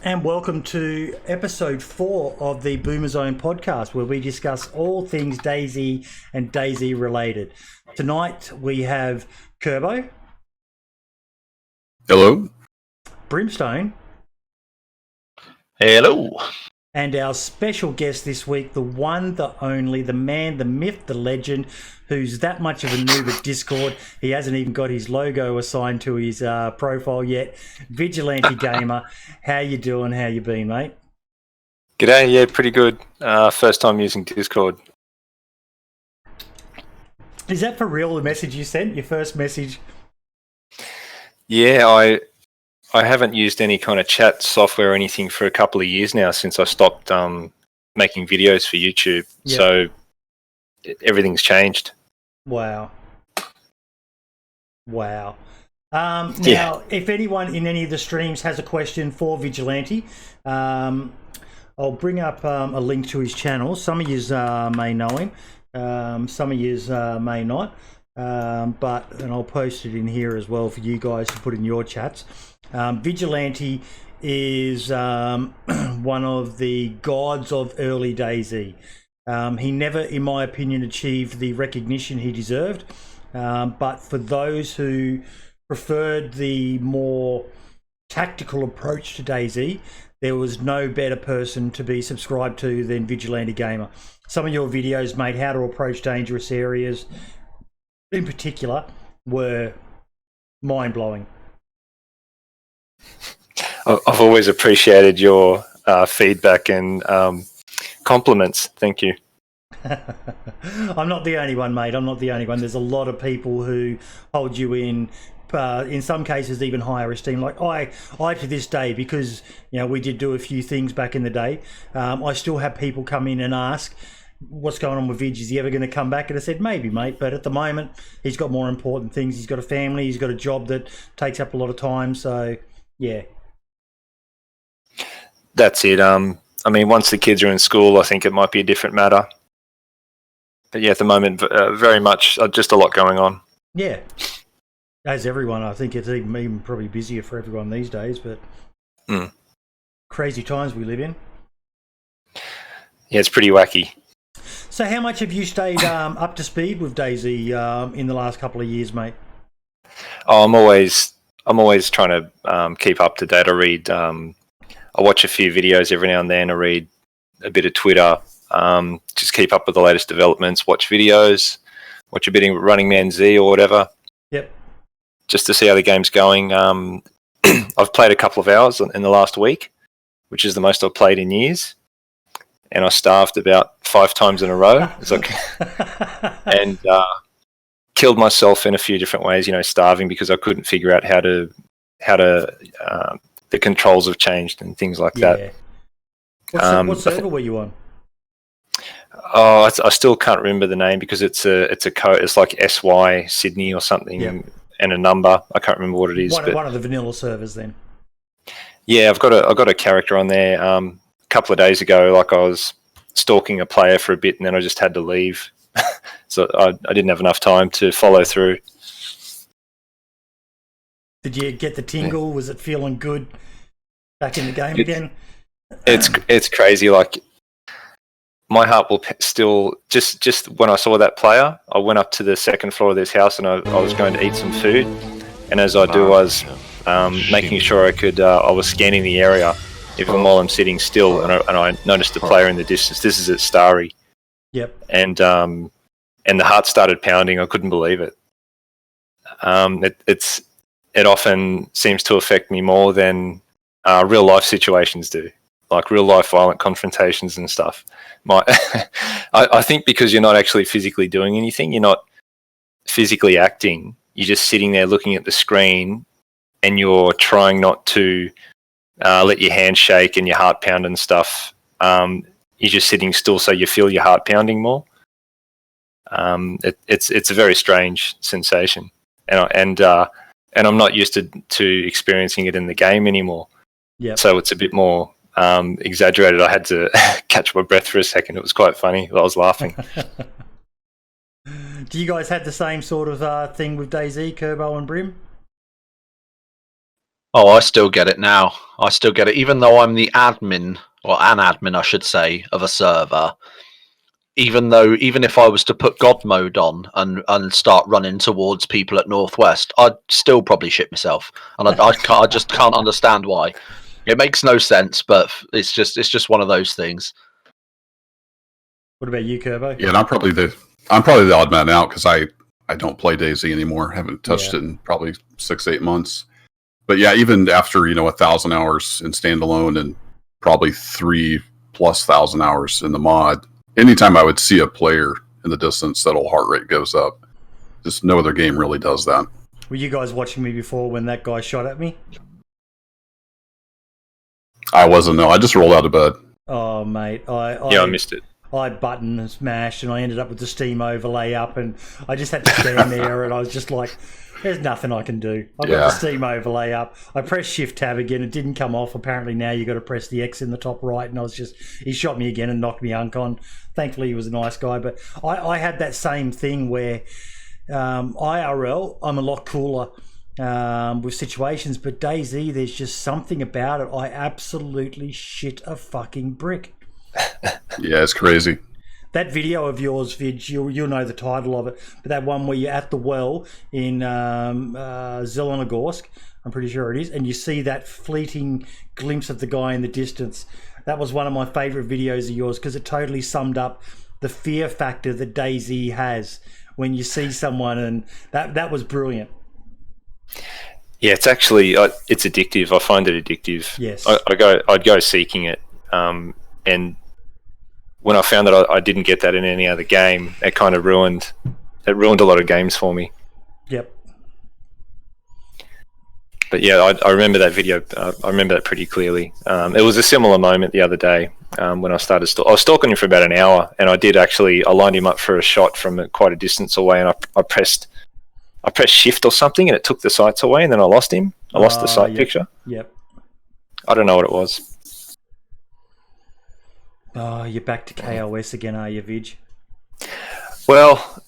And welcome to episode 4 of the Boomer Zone podcast, where we discuss all things DayZ and DayZ related. Tonight we have Kerbo. Hello. Brimstone. Hello. And our special guest this week, the one, the only, the man, the myth, the legend, who's that much of a noob at Discord. He hasn't even got his logo assigned to his profile yet. Vigilante Gamer. How you doing? How you been, mate? G'day. Yeah, pretty good. First time using Discord. Is that for real, the message you sent? Your first message? Yeah, I haven't used any kind of chat software or anything for a couple of years now since I stopped making videos for YouTube. Yep. So everything's changed. Wow. Now, if anyone in any of the streams has a question for Vigilante, I'll bring up a link to his channel. Some of you may know him, some of you may not, and I'll post it in here as well for you guys to put in your chats. Vigilante is one of the gods of early DayZ. He never, in my opinion, achieved the recognition he deserved. But for those who preferred the more tactical approach to DayZ, there was no better person to be subscribed to than Vigilante Gamer. Some of your videos, mate, how to approach dangerous areas in particular, were mind-blowing. I've always appreciated your feedback and compliments. Thank you. I'm not the only one, mate. I'm not the only one. There's a lot of people who hold you in some cases, even higher esteem. Like I to this day, because we did do a few things back in the day. I still have people come in and ask, "What's going on with Vig? Is he ever going to come back?" And I said, "Maybe, mate." But at the moment, he's got more important things. He's got a family. He's got a job that takes up a lot of time. So, yeah. That's it. I mean, once the kids are in school, I think it might be a different matter. But yeah, at the moment, very much just a lot going on. Yeah. As everyone, I think it's even probably busier for everyone these days, but crazy times we live in. Yeah, it's pretty wacky. So how much have you stayed up to speed with DayZ in the last couple of years, mate? Oh, I'm always trying to keep up to date. I watch a few videos every now and then. I read a bit of Twitter. Just keep up with the latest developments. Watch videos. Watch a bit of Running Man Z or whatever. Yep. Just to see how the game's going. I've played a couple of hours in the last week, which is the most I've played in years. And I starved about 5 times in a row. And killed myself in a few different ways. Starving because I couldn't figure out how to the controls have changed and things like that. What server were you on? Oh, I still can't remember the name because it's a code. It's like SY Sydney or something, and a number. I can't remember what it is. One of the vanilla servers, then. Yeah, I've got a character on there. A couple of days ago, like I was stalking a player for a bit, and then I just had to leave, so I didn't have enough time to follow through. Did you get the tingle? Yeah. Was it feeling good back in the game again? It's crazy. Like, my heart will still just when I saw that player, I went up to the second floor of this house and I was going to eat some food, and as I do, I was making sure I could. I was scanning the area even while I'm sitting still, and I noticed the player in the distance. This is at Starry. Yep. And the heart started pounding. I couldn't believe it. It often seems to affect me more than real life situations do, like real life violent confrontations and stuff. I think because you're not actually physically doing anything, you're not physically acting, you're just sitting there looking at the screen and you're trying not to let your hands shake and your heart pound and stuff. You're just sitting still so you feel your heart pounding more. It's a very strange sensation. And I'm not used to experiencing it in the game anymore. Yeah. So it's a bit more exaggerated. I had to catch my breath for a second. It was quite funny. I was laughing. Do you guys have the same sort of thing with DayZ, Kerbo and Brim? Oh, I still get it now. I still get it, even though I'm the admin, or an admin, I should say, of a server. Even if I was to put God mode on and start running towards people at Northwest, I'd still probably shit myself, and I just can't understand why. It makes no sense, but it's just one of those things. What about you, Kerbo? Yeah, and I'm probably the odd man out because I don't play DayZ anymore. Haven't touched it in probably 6-8 months. But yeah, even after 1,000 hours in standalone and probably 3,000+ hours in the mod, anytime I would see a player in the distance, that old heart rate goes up. Just no other game really does that. Were you guys watching me before when that guy shot at me? I wasn't. No, I just rolled out of bed. Oh, mate. I missed it. I button and smashed, and I ended up with the Steam overlay up, and I just had to stand there, and I was just like, there's nothing I can do. I've got the Steam overlay up. I pressed Shift Tab again. It didn't come off. Apparently now you've got to press the X in the top right, and he shot me again and knocked me uncon. Thankfully, he was a nice guy, but I had that same thing where IRL, I'm a lot cooler with situations, but DayZ, there's just something about it. I absolutely shit a fucking brick. Yeah, it's crazy. That video of yours, Vidge, you'll know the title of it, but that one where you're at the well in Zelenogorsk, I'm pretty sure it is, and you see that fleeting glimpse of the guy in the distance. That was one of my favourite videos of yours because it totally summed up the fear factor that DayZ has when you see someone, and that was brilliant. Yeah, it's actually it's addictive. I find it addictive. Yes, I'd go seeking it, and when I found that I didn't get that in any other game, it kind of ruined a lot of games for me. Yep. But yeah, I remember that video. I remember that pretty clearly. It was a similar moment the other day when I started. I was stalking him for about an hour, and I lined him up for a shot from quite a distance away, and I pressed Shift or something, and it took the sights away, and then I lost him. I lost the sight picture. Yep. I don't know what it was. Oh, you're back to KOS again, are you, Vidge? Well,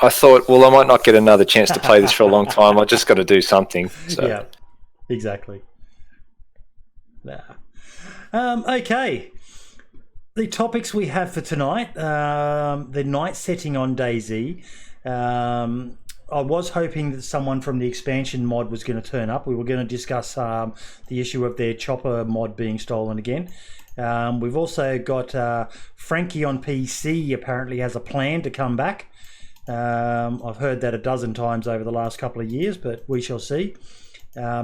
I thought, I might not get another chance to play this for a long time. I just got to do something. So. Yeah, exactly. Yeah. Okay. The topics we have for tonight, the night setting on DayZ. I was hoping that someone from the expansion mod was going to turn up. We were going to discuss the issue of their chopper mod being stolen again. We've also got Frankie on PC apparently has a plan to come back. I've heard that a dozen times over the last couple of years, but we shall see.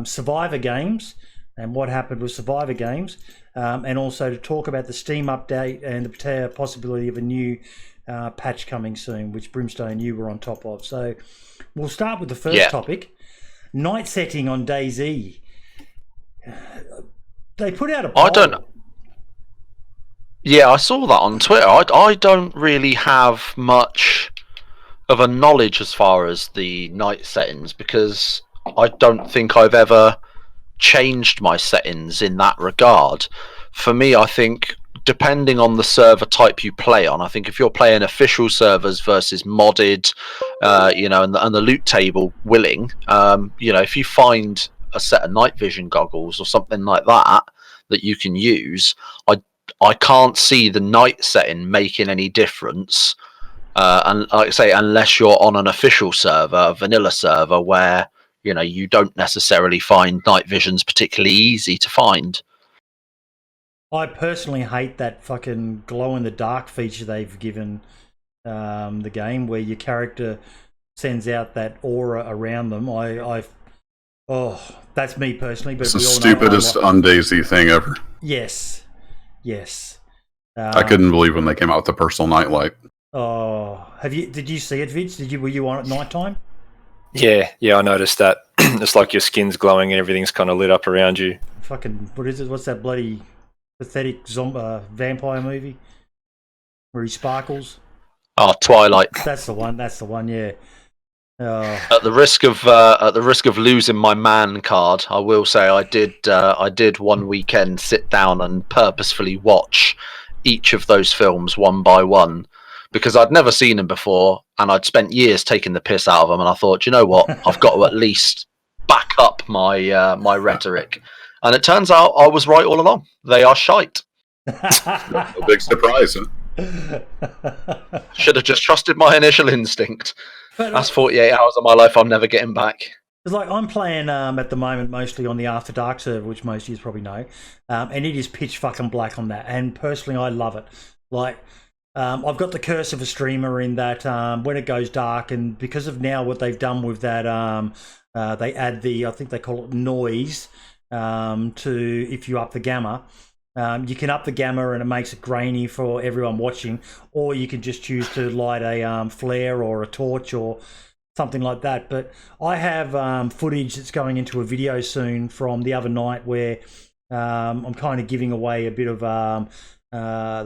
Survivor Games and what happened with Survivor Games, and also to talk about the Steam update and the possibility of a new patch coming soon, which Brimstone, you were on top of. So we'll start with the first topic. Night setting on DayZ. They put out a poll. Yeah, I saw that on Twitter. I don't really have much of a knowledge as far as the night settings because I don't think I've ever changed my settings in that regard. For me, I think depending on the server type you play on, I think if you're playing official servers versus modded, and the loot table willing, if you find a set of night vision goggles or something like that you can use, I can't see the night setting making any difference. And like I say, unless you're on an official server, a vanilla server, where you don't necessarily find night visions particularly easy to find. I personally hate that fucking glow in the dark feature they've given the game, where your character sends out that aura around them. That's me personally. But it's the stupidest un-DayZ thing ever. Yes. I couldn't believe when they came out with the personal nightlight. Oh, did you see it, Vince? Were you on at night time? Yeah, I noticed that. It's like your skin's glowing and everything's kind of lit up around you. Fucking, what is it? What's that bloody pathetic vampire movie where he sparkles? Oh, Twilight. That's the one. Yeah. At the risk of losing my man card, I will say I did one weekend sit down and purposefully watch each of those films one by one because I'd never seen them before and I'd spent years taking the piss out of them, and I thought, you know what, I've got to at least back up my my rhetoric. And it turns out I was right all along. They are shite. A big surprise, huh? Should have just trusted my initial instinct. But, That's 48 hours of my life I'm never getting back. It's like I'm playing at the moment mostly on the After Dark server, which most of you probably know, and it is pitch fucking black on that. And personally, I love it. Like, I've got the curse of a streamer in that when it goes dark, and because of now what they've done with that, they add I think they call it noise to if you up the gamma. You can up the gamma and it makes it grainy for everyone watching, or you can just choose to light a flare or a torch or something like that. But I have footage that's going into a video soon from the other night where I'm kind of giving away a bit of the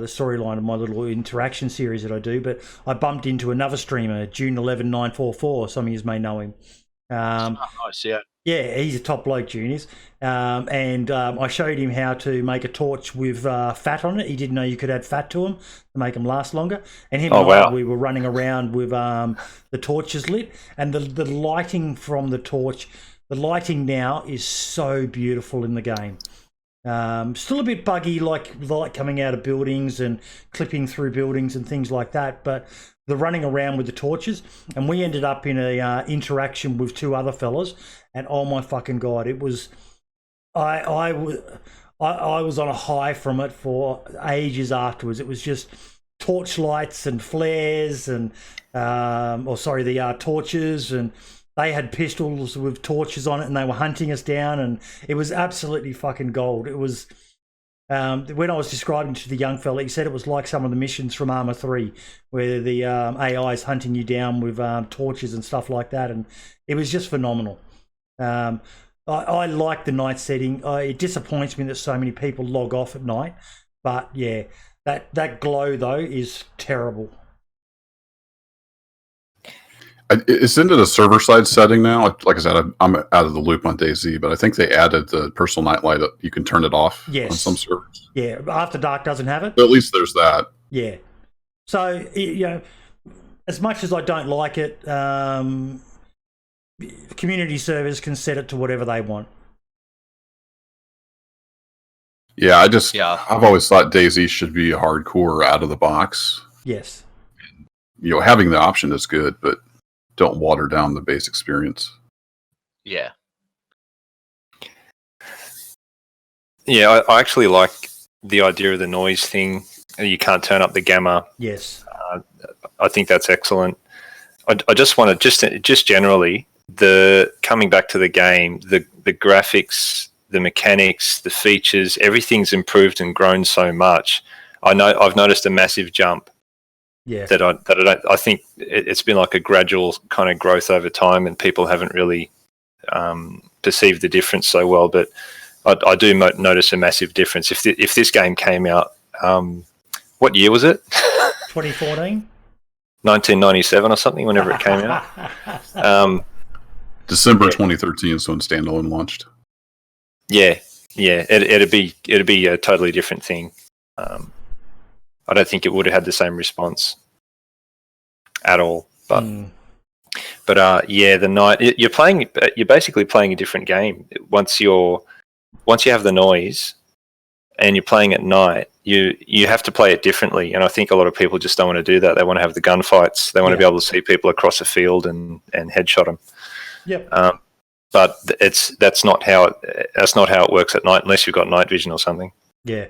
storyline of my little interaction series that I do. But I bumped into another streamer, June11944. Some of you may know him. Nice, yeah. Yeah, he's a top bloke, Juniors. And I showed him how to make a torch with fat on it. He didn't know you could add fat to them to make them last longer. And him and I, we were running around with the torches lit. And the lighting from the torch, the lighting now is so beautiful in the game. Still a bit buggy, like light coming out of buildings and clipping through buildings and things like that. But the running around with the torches, and we ended up in a interaction with two other fellas, and oh my fucking god, it was I was on a high from it for ages afterwards. It was just torch lights and flares and the torches, and they had pistols with torches on it and they were hunting us down, and it was absolutely fucking gold. It was when I was describing to the young fella, he said it was like some of the missions from Arma 3 where the AI is hunting you down with torches and stuff like that, and it was just phenomenal. I like the night setting. It disappoints me that so many people log off at night, but yeah, that glow though is terrible. It's into the server side setting now. Like I said, I'm out of the loop on DayZ, but I think they added the personal nightlight. You can turn it off on some servers. Yeah, After Dark doesn't have it. But at least there's that. Yeah. So, you know, as much as I don't like it, community servers can set it to whatever they want. Yeah, I've always thought DayZ should be hardcore out of the box. Yes. You know, having the option is good, but don't water down the base experience. Yeah. Yeah, I actually like the idea of the noise thing. You can't turn up the gamma. Yes. I think that's excellent. I just want to, just generally, coming back to the game, the graphics, the mechanics, the features, everything's improved and grown so much. I've noticed a massive jump. Yeah. I think it's been like a gradual kind of growth over time, and people haven't really perceived the difference so well. But I do notice a massive difference. If this game came out, what year was it? 2014. 1997 or something. Whenever it came out. December 2013 is when standalone launched. Yeah. It'd be a totally different thing. I don't think it would have had the same response at all. But the night you're basically playing a different game. Once you have the noise and you're playing at night, you have to play it differently. And I think a lot of people just don't want to do that. They want to have the gunfights. They want to be able to see people across a field and headshot them. Yep. But that's not how it works at night, unless you've got night vision or something. Yeah.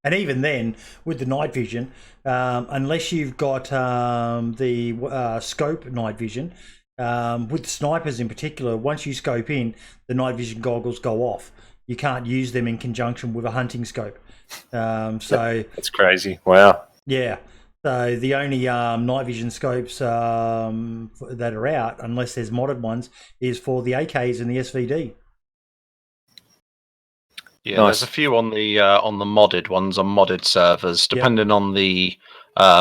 And even then, with the night vision, unless you've got the scope night vision, with snipers in particular, once you scope in, the night vision goggles go off. You can't use them in conjunction with a hunting scope. So that's crazy. Wow. Yeah. So the only night vision scopes that are out, unless there's modded ones, is for the AKs and the SVD. Yeah, nice. There's a few on the modded ones on modded servers, depending on the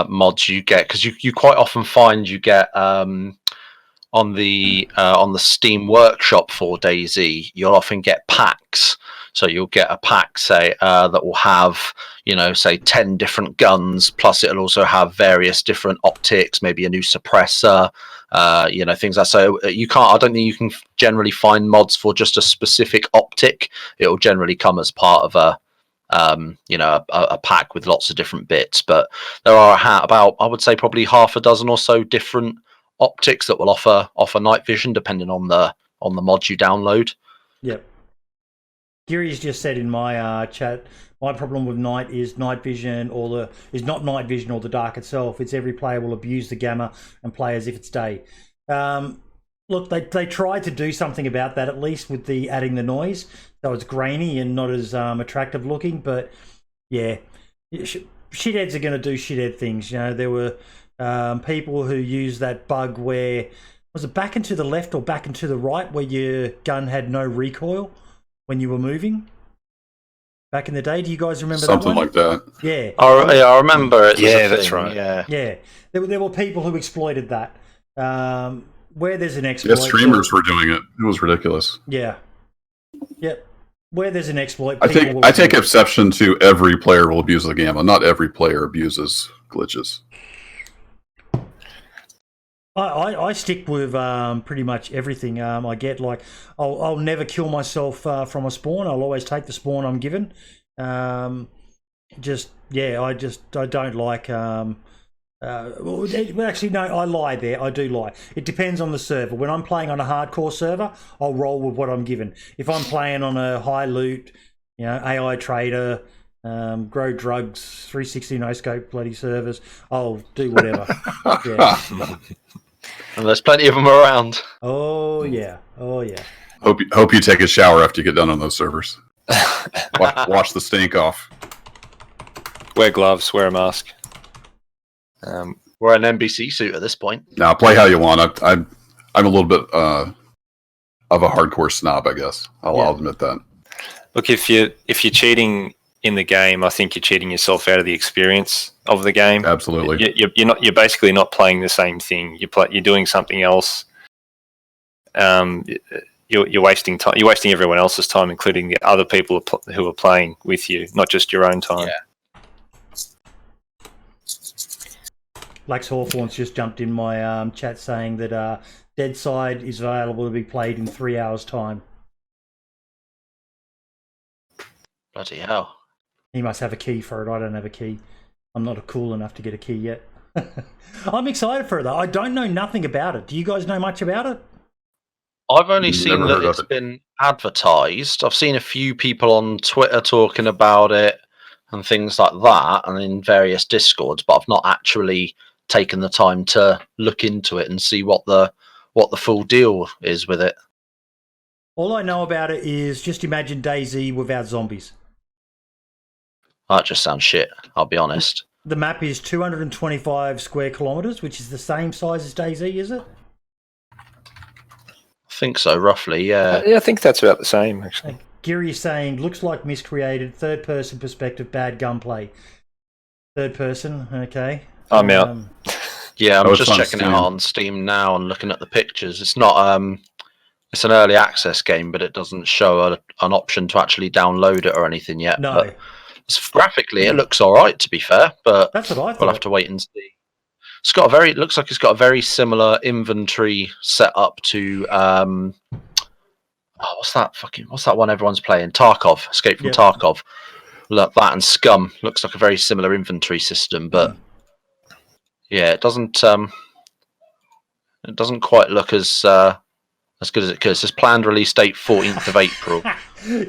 mods you get, because you quite often find you get on the Steam Workshop for DayZ, you'll often get packs. So you'll get a pack, say, that will have, say 10 different guns, plus it'll also have various different optics, maybe a new suppressor, Things like so. You can't. I don't think you can generally find mods for just a specific optic. It will generally come as part of a pack with lots of different bits. But there are about, I would say, probably half a dozen or so different optics that will offer night vision depending on the mods you download. Yep. Gary's just said in my chat, my problem with night is night vision, is not night vision or the dark itself. It's every player will abuse the gamma and play as if it's day. Look, they tried to do something about that, at least with the adding the noise, so it's grainy and not as attractive looking. But yeah, shitheads are going to do shithead things. There were people who used that bug where, was it back and to the left or back and to the right, where your gun had no recoil when you were moving back in the day. Do you guys remember something that one? like that? Yeah. I remember it. Yeah, that's right. Yeah. There were people who exploited that. Where there's an exploit, streamers were doing it. It was ridiculous. Yeah. Yep. Where there's an exploit, I take exception to every player will abuse the gamma. Not every player abuses glitches. I stick with pretty much everything. I get, like, I'll never kill myself from a spawn. I'll always take the spawn I'm given. I don't like. Actually, no, I lie there. I do lie. It depends on the server. When I'm playing on a hardcore server, I'll roll with what I'm given. If I'm playing on a high loot, AI trader, grow drugs, 360 no scope bloody servers, I'll do whatever. Yeah. And there's plenty of them around. Oh yeah. Hope you take a shower after you get done on those servers. Wash the stink off. Wear gloves. Wear a mask. We're an NBC suit at this point. Now play how you want. I'm a little bit of a hardcore snob, I guess. I'll admit that. Look, if you're cheating in the game, I think you're cheating yourself out of the experience of the game. Absolutely. You're basically not playing the same thing. You're doing something else. You're wasting time. You're wasting everyone else's time, including the other people who are playing with you, not just your own time. Yeah. Lax Hawthorne's just jumped in my chat saying that DayZ is available to be played in 3 hours' time. Bloody hell. He must have a key for it. I don't have a key. I'm not cool enough to get a key yet. I'm excited for it, though. I don't know nothing about it. Do you guys know much about it? I've only seen that it's been advertised. I've seen a few people on Twitter talking about it and things like that, and in various Discords, but I've not actually taken the time to look into it and see what the full deal is with it. All I know about it is just imagine DayZ without zombies. That just sounds shit, I'll be honest. The map is 225 square kilometres, which is the same size as DayZ, is it? I think so, roughly, yeah. Yeah, I think that's about the same, actually. Giri is saying, looks like miscreated, third-person perspective, bad gunplay. Third person, okay. I'm out. Yeah, I'm just checking it out on Steam now and looking at the pictures. It's not it's an early access game, but it doesn't show an option to actually download it or anything yet. No. But graphically, it looks all right, to be fair. But that's what I thought. We'll have to wait and see. It looks like it's got a very similar inventory set up to what's that one everyone's playing? Tarkov, Escape from Tarkov. Look, that and Scum looks like a very similar inventory system, but yeah, it doesn't quite look as good as it could. It says planned release date 14th of April.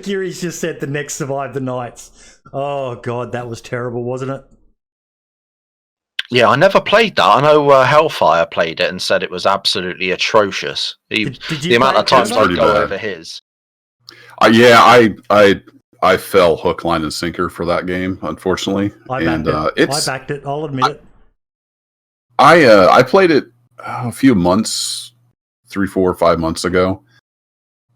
Giri's just said the next Survive the Nights. Oh god, that was terrible, wasn't it? Yeah, I never played that. I know Hellfire played it and said it was absolutely atrocious. The amount of times I go over his. I fell hook, line, and sinker for that game, unfortunately. I backed it. I'll admit it. I played it a few months, 3, 4, 5 months ago,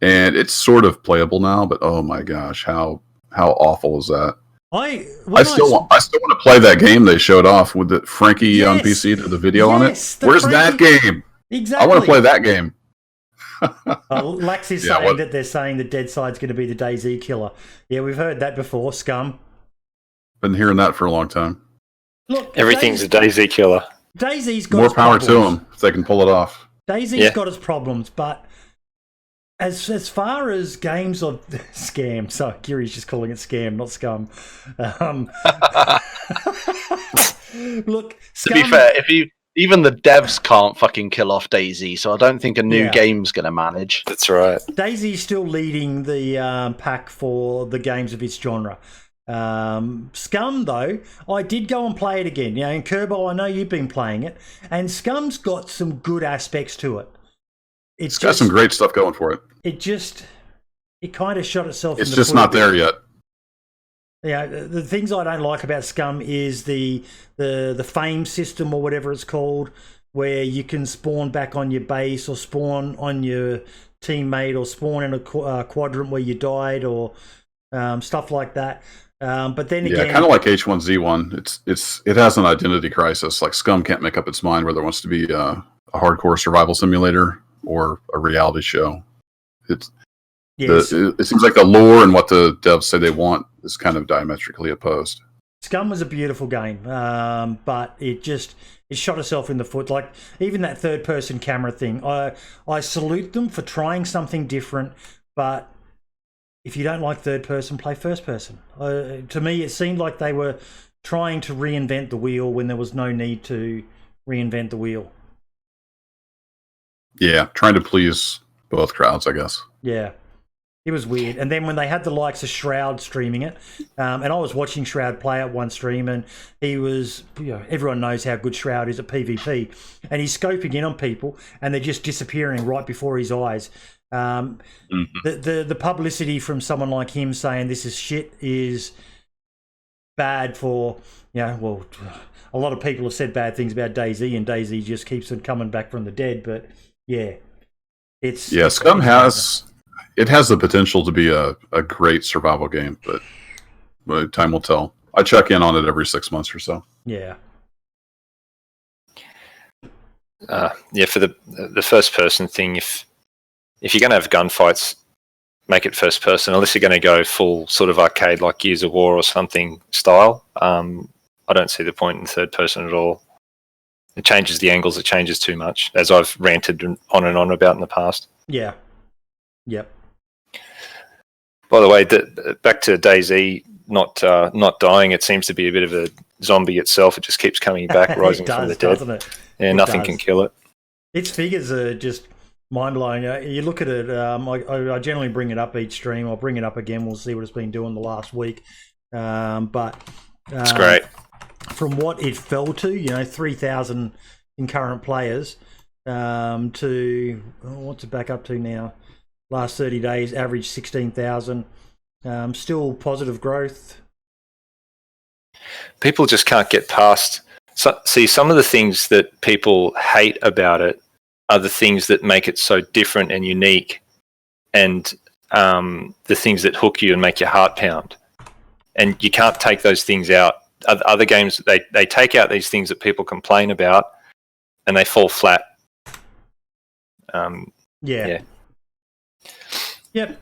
and it's sort of playable now. But oh my gosh, how awful is that? I still want to play that game they showed off with the Frankie on PC to the video on it. Where's that game? Exactly. I want to play that game. Lax is saying that they're saying the DayZ's going to be the DayZ killer. Yeah, we've heard that before. Scum. Been hearing that for a long time. Look, everything's a DayZ killer. DayZ's got more power to them if they can pull it off. DayZ's got its problems, but as far as games of scam, so Kiri's just calling it scam, not scum. Look, to be fair, even the devs can't fucking kill off DayZ, so I don't think a new game's going to manage. That's right. DayZ's still leading the pack for the games of its genre. Scum, though, I did go and play it again. You know, in Kerbo, I know you've been playing it, and Scum's got some good aspects to it. It's got some great stuff going for it. It kind of shot itself. It's just not there yet. Yeah, the things I don't like about Scum is the fame system or whatever it's called, where you can spawn back on your base or spawn on your teammate or spawn in a quadrant where you died or stuff like that. But then again, kind of like H1Z1, it has an identity crisis. Like Scum can't make up its mind whether it wants to be a hardcore survival simulator or a reality show. It seems like the lore and what the devs say they want is kind of diametrically opposed. Scum was a beautiful game, but it shot itself in the foot. Like even that third-person camera thing, I salute them for trying something different. But if you don't like third-person, play first-person. To me, it seemed like they were trying to reinvent the wheel when there was no need to reinvent the wheel. Yeah, trying to please both crowds, I guess. Yeah. It was weird. And then when they had the likes of Shroud streaming it, and I was watching Shroud play at one stream, and he was, everyone knows how good Shroud is at PvP, and he's scoping in on people, and they're just disappearing right before his eyes. The publicity from someone like him saying this is shit is bad for, a lot of people have said bad things about DayZ, and DayZ just keeps on coming back from the dead, but yeah. Scum has the potential to be a great survival game, but time will tell. I check in on it every 6 months or so. Yeah. For the first person thing, if you're going to have gunfights, make it first person, unless you're going to go full sort of arcade like Gears of War or something style. I don't see the point in third person at all. It changes the angles, it changes too much, as I've ranted on and on about in the past. Yeah. Yep. By the way, back to DayZ not dying, it seems to be a bit of a zombie itself. It just keeps coming back, rising from the dead. Doesn't it? Yeah, nothing can kill it. Its figures are just mind-blowing. You look at it, I generally bring it up each stream. I'll bring it up again. We'll see what it's been doing the last week. But it's great. From what it fell to, 3,000 concurrent players, to what's it back up to now? Last 30 days, average 16,000. Still positive growth. People just can't get past. See, some of the things that people hate about it are the things that make it so different and unique, and the things that hook you and make your heart pound. And you can't take those things out. Other games, they take out these things that people complain about, and they fall flat. Yeah. Yep.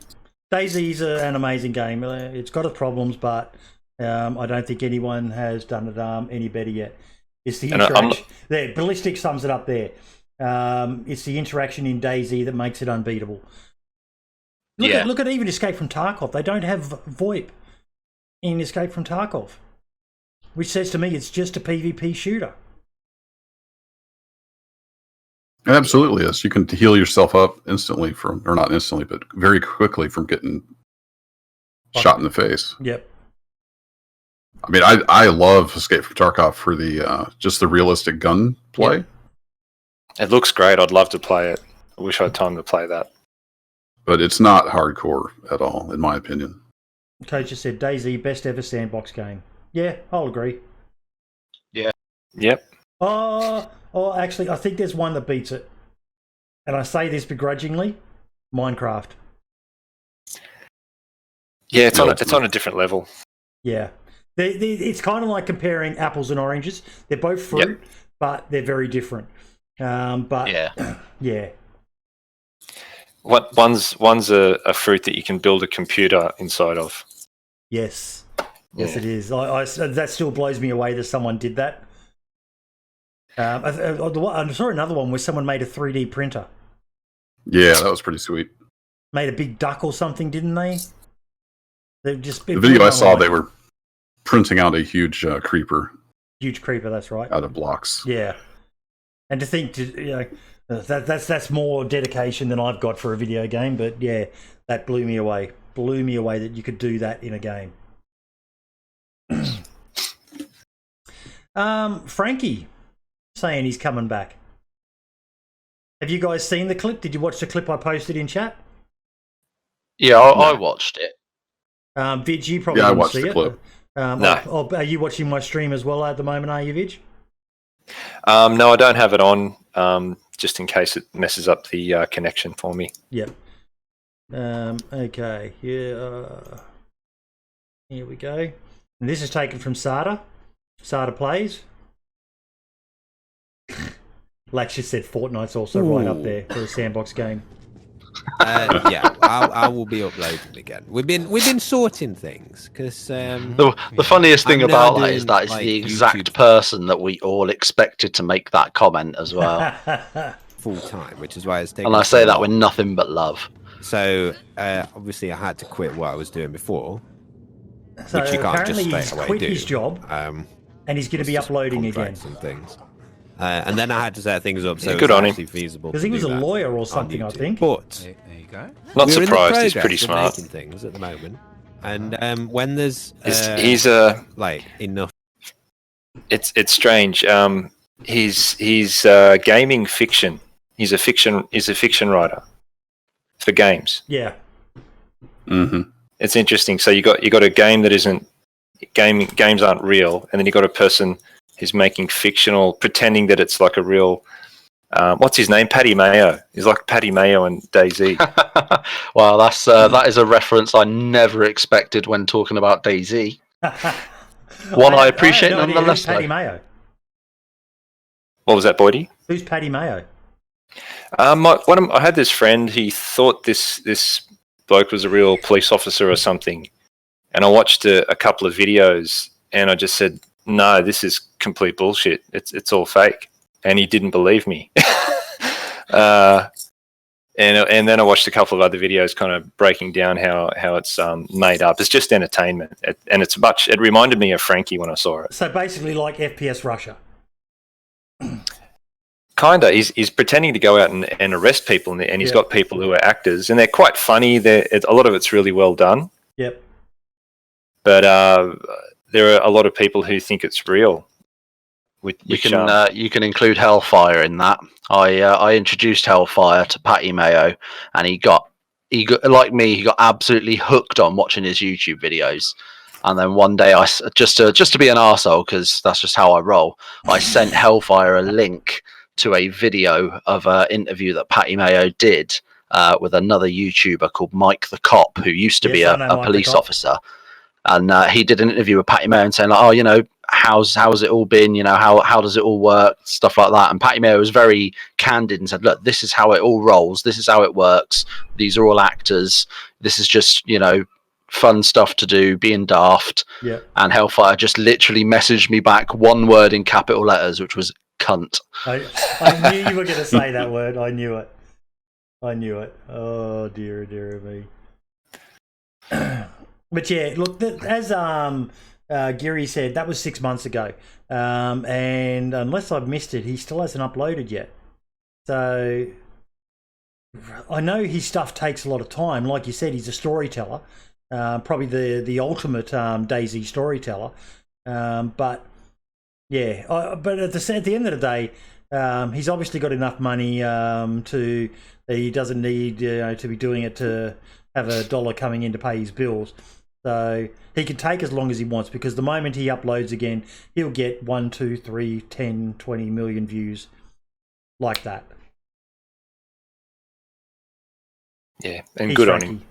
DayZ's an amazing game. It's got its problems, but I don't think anyone has done it any better yet. It's the interaction. There, Ballistic sums it up there. It's the interaction in DayZ that makes it unbeatable. Look at even Escape from Tarkov. They don't have VoIP in Escape from Tarkov, which says to me it's just a PvP shooter. It absolutely is. You can heal yourself up instantly or not instantly, but very quickly from getting shot in the face. Yep. I mean, I love Escape from Tarkov for the just the realistic gun play. Yep. It looks great. I'd love to play it. I wish I had time to play that. But it's not hardcore at all, in my opinion. Coach just said DayZ best ever sandbox game. Yeah, I'll agree. Yeah. Yep. Actually, I think there's one that beats it. And I say this begrudgingly, Minecraft. Yeah, it's on a different level. Yeah. It's kind of like comparing apples and oranges. They're both fruit, but they're very different. Yeah. One's a fruit that you can build a computer inside of. Yes. Yes, it is. That still blows me away that someone did that. I saw another one where someone made a 3D printer. Yeah, that was pretty sweet. Made a big duck or something, didn't they? They've just The video I saw, they were printing out a huge creeper. Huge creeper, that's right. Out of blocks. Yeah, and to think, that's more dedication than I've got for a video game. But yeah, that blew me away. Blew me away that you could do that in a game. Frankie saying he's coming back. Have you guys seen the clip? Did you watch the clip I posted in chat? Yeah, I watched it. Vig, you probably I didn't watched see the it. clip. No. Are you watching my stream as well at the moment, are you, Vig? No, I don't have it on, just in case it messes up the connection for me. Yep. Okay. Yeah. Here we go. And this is taken from Sada. Sada Plays. Lax just said Fortnite's also right up there for a sandbox game. Yeah, I will be uploading again. We've been sorting things because the funniest thing I'm about now that is doing, that it's like, the exact YouTube person that we all expected to make that comment as well. full time, which is why it's taking. And I say that with nothing but love. So obviously, I had to quit what I was doing before, So which you can't just apparently straight he's away quit do. his job and he's going to be Just uploading again. contracts and things. And then I had to set things up so Good it was on him. actually feasible. Because he to was do a that lawyer or on something, I YouTube. think. But There you go. Not we're in the surprised. He's progress pretty of smart. making things at the moment, and when there's He's like enough. It's strange. He's gaming fiction. He's a fiction writer for games. Yeah. Mm-hmm. It's interesting. So you got a game that isn't games aren't real, and then you got a person who's making fictional, pretending that it's like a real. What's his name? Paddy Mayo. He's like Paddy Mayo and DayZ. Well, that is a reference I never expected when talking about DayZ. One I appreciate no idea. nonetheless. Who's Paddy though. Mayo? What was that, Boydie? Who's Paddy Mayo? I had this friend. He thought this bloke was a real police officer or something, and I watched a couple of videos, and I just said, "No, this is complete bullshit. It's all fake." And he didn't believe me. And then I watched a couple of other videos, kind of breaking down how it's made up. It's just entertainment, and it reminded me of Frankie when I saw it. So basically, like FPS Russia. Kinda, he's pretending to go out and arrest people, and he's got people who are actors, and they're quite funny. A lot of it's really well done. Yep. But there are a lot of people who think it's real. You can include Hellfire in that. I introduced Hellfire to Paddy Mayo, and he got like me. He got absolutely hooked on watching his YouTube videos. And then one day, I just to be an arsehole, because that's just how I roll. I sent Hellfire a link to a video of an interview that Paddy Mayo did with another YouTuber called Mike the Cop, who used to be a police officer. And he did an interview with Paddy Mayo and saying, like, "Oh, how's it all been? How does it all work? Stuff like that." And Paddy Mayo was very candid and said, "Look, this is how it all rolls. This is how it works. These are all actors. This is just, fun stuff to do, being daft." Yeah. And Hellfire just literally messaged me back one word in capital letters, which was cunt. I knew you were going to say that word. I knew it. Oh, dear me. But yeah, look, as Giri said, that was 6 months ago. And unless I've missed it, he still hasn't uploaded yet. So I know his stuff takes a lot of time. Like you said, he's a storyteller. Probably the ultimate DayZ storyteller. But yeah, but at the end of the day, he's obviously got enough money that he doesn't need to be doing it to have a dollar coming in to pay his bills. So he can take as long as he wants, because the moment he uploads again, he'll get 1, 2, 3, 10, 20 million views like that. Yeah, and He's good Frankie. on him.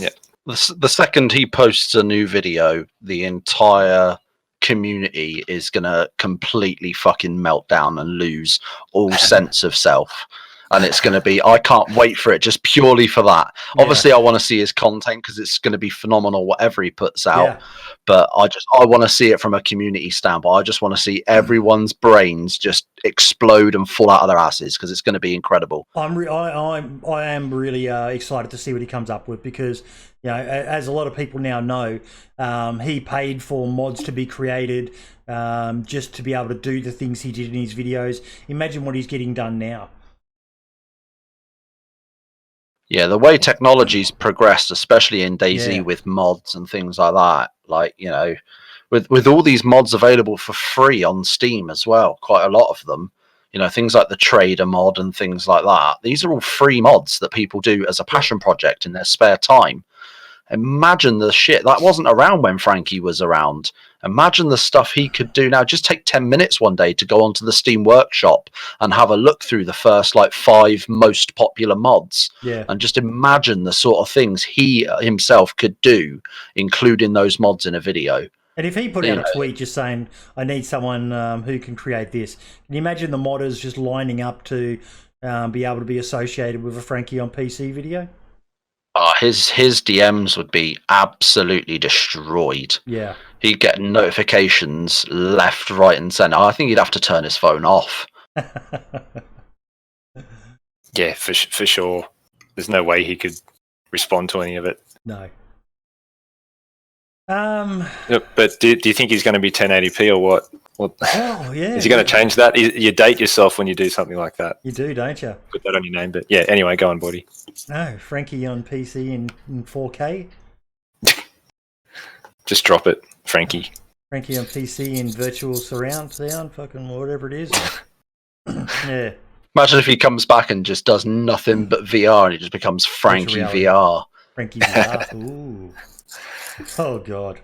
Yeah. The second he posts a new video, the entire community is going to completely fucking melt down and lose all sense of self. and it's going to be. I can't wait for it just purely for that. Yeah. Obviously, I want to see his content because it's going to be phenomenal, whatever he puts out. Yeah. But I want to see it from a community standpoint. I just want to see everyone's brains just explode and fall out of their asses because it's going to be incredible. I am really excited to see what he comes up with because, you know, as a lot of people now know, he paid for mods to be created just to be able to do the things he did in his videos. Imagine what he's getting done now. Yeah, the way technology's progressed, especially in DayZ Yeah. with mods and things like that, like, you know, with all these mods available for free on Steam as well, quite a lot of them, you know, things like the Trader mod and things like that. These are all free mods that people do as a passion project in their spare time. Imagine the shit that wasn't around when Frankie was around. Imagine the stuff he could do now. Just take 10 minutes one day to go onto the Steam Workshop and have a look through the first like 5 most popular mods. Yeah. And just imagine the sort of things he himself could do, including those mods in a video. And if he put out a tweet just saying, I need someone who can create this, can you imagine the modders just lining up to be able to be associated with a Frankie on PC video? His DMs would be absolutely destroyed. Yeah. He'd get notifications left, right, and centre. I think he'd have to turn his phone off. Yeah, for sure. There's no way he could respond to any of it. No. But do you think he's going to be 1080p or what? Oh, yeah. Is he going to change that? You date yourself when you do something like that. You do, don't you? Put that on your name. But yeah, anyway, go on, buddy. No, Frankie on PC in 4K. Just drop it, Frankie. Frankie on PC in virtual surround sound, fucking whatever it is. Yeah. Imagine if he comes back and just does nothing but VR and he just becomes Frankie VR. Frankie VR. Ooh. Oh, God.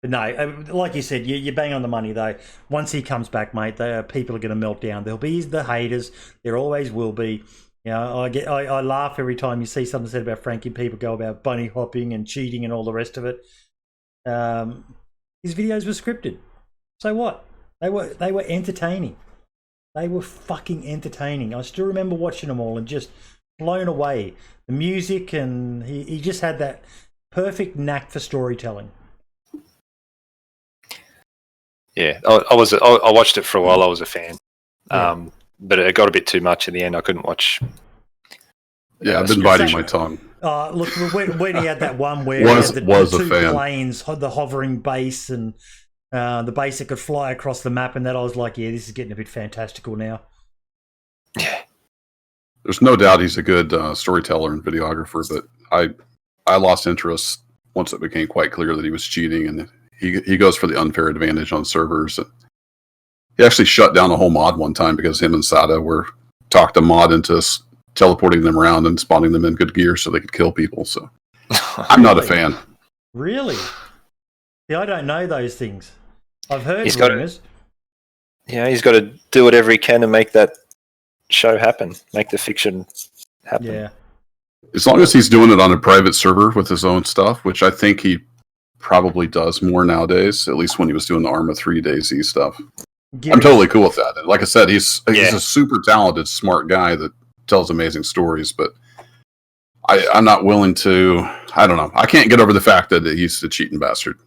But no, like you said, you bang on the money, though. Once he comes back, mate, people are going to melt down. There'll be the haters. There always will be. You know, I laugh every time you see something said about Frankie. People go about bunny hopping and cheating and all the rest of it. His videos were scripted. So what? They were entertaining. They were fucking entertaining. I still remember watching them all and just blown away. The music, and he just had that perfect knack for storytelling. Yeah, I watched it for a while. I was a fan, but it got a bit too much in the end. I couldn't watch. Yeah, I've been biting my tongue. Look, when he had that one where was he had a the two fan. planes, the hovering base, and the base that could fly across the map, and that I was like, yeah, this is getting a bit fantastical now. Yeah, there's no doubt he's a good storyteller and videographer, but I lost interest once it became quite clear that he was cheating, and he goes for the unfair advantage on servers. He actually shut down a whole mod one time because him and Sada talked a mod into teleporting them around and spawning them in good gear so they could kill people. So I'm not a fan. Really? Yeah, I don't know those things. I've heard rumors. He's got to do whatever he can to make that show happen, make the fiction happen. Yeah. As long as he's doing it on a private server with his own stuff, which I think he probably does more nowadays, at least when he was doing the Arma 3 DayZ stuff. I'm totally cool with that. And like I said, he's a super talented, smart guy that tells amazing stories, but I'm not willing to, I don't know. I can't get over the fact that he's a cheating bastard.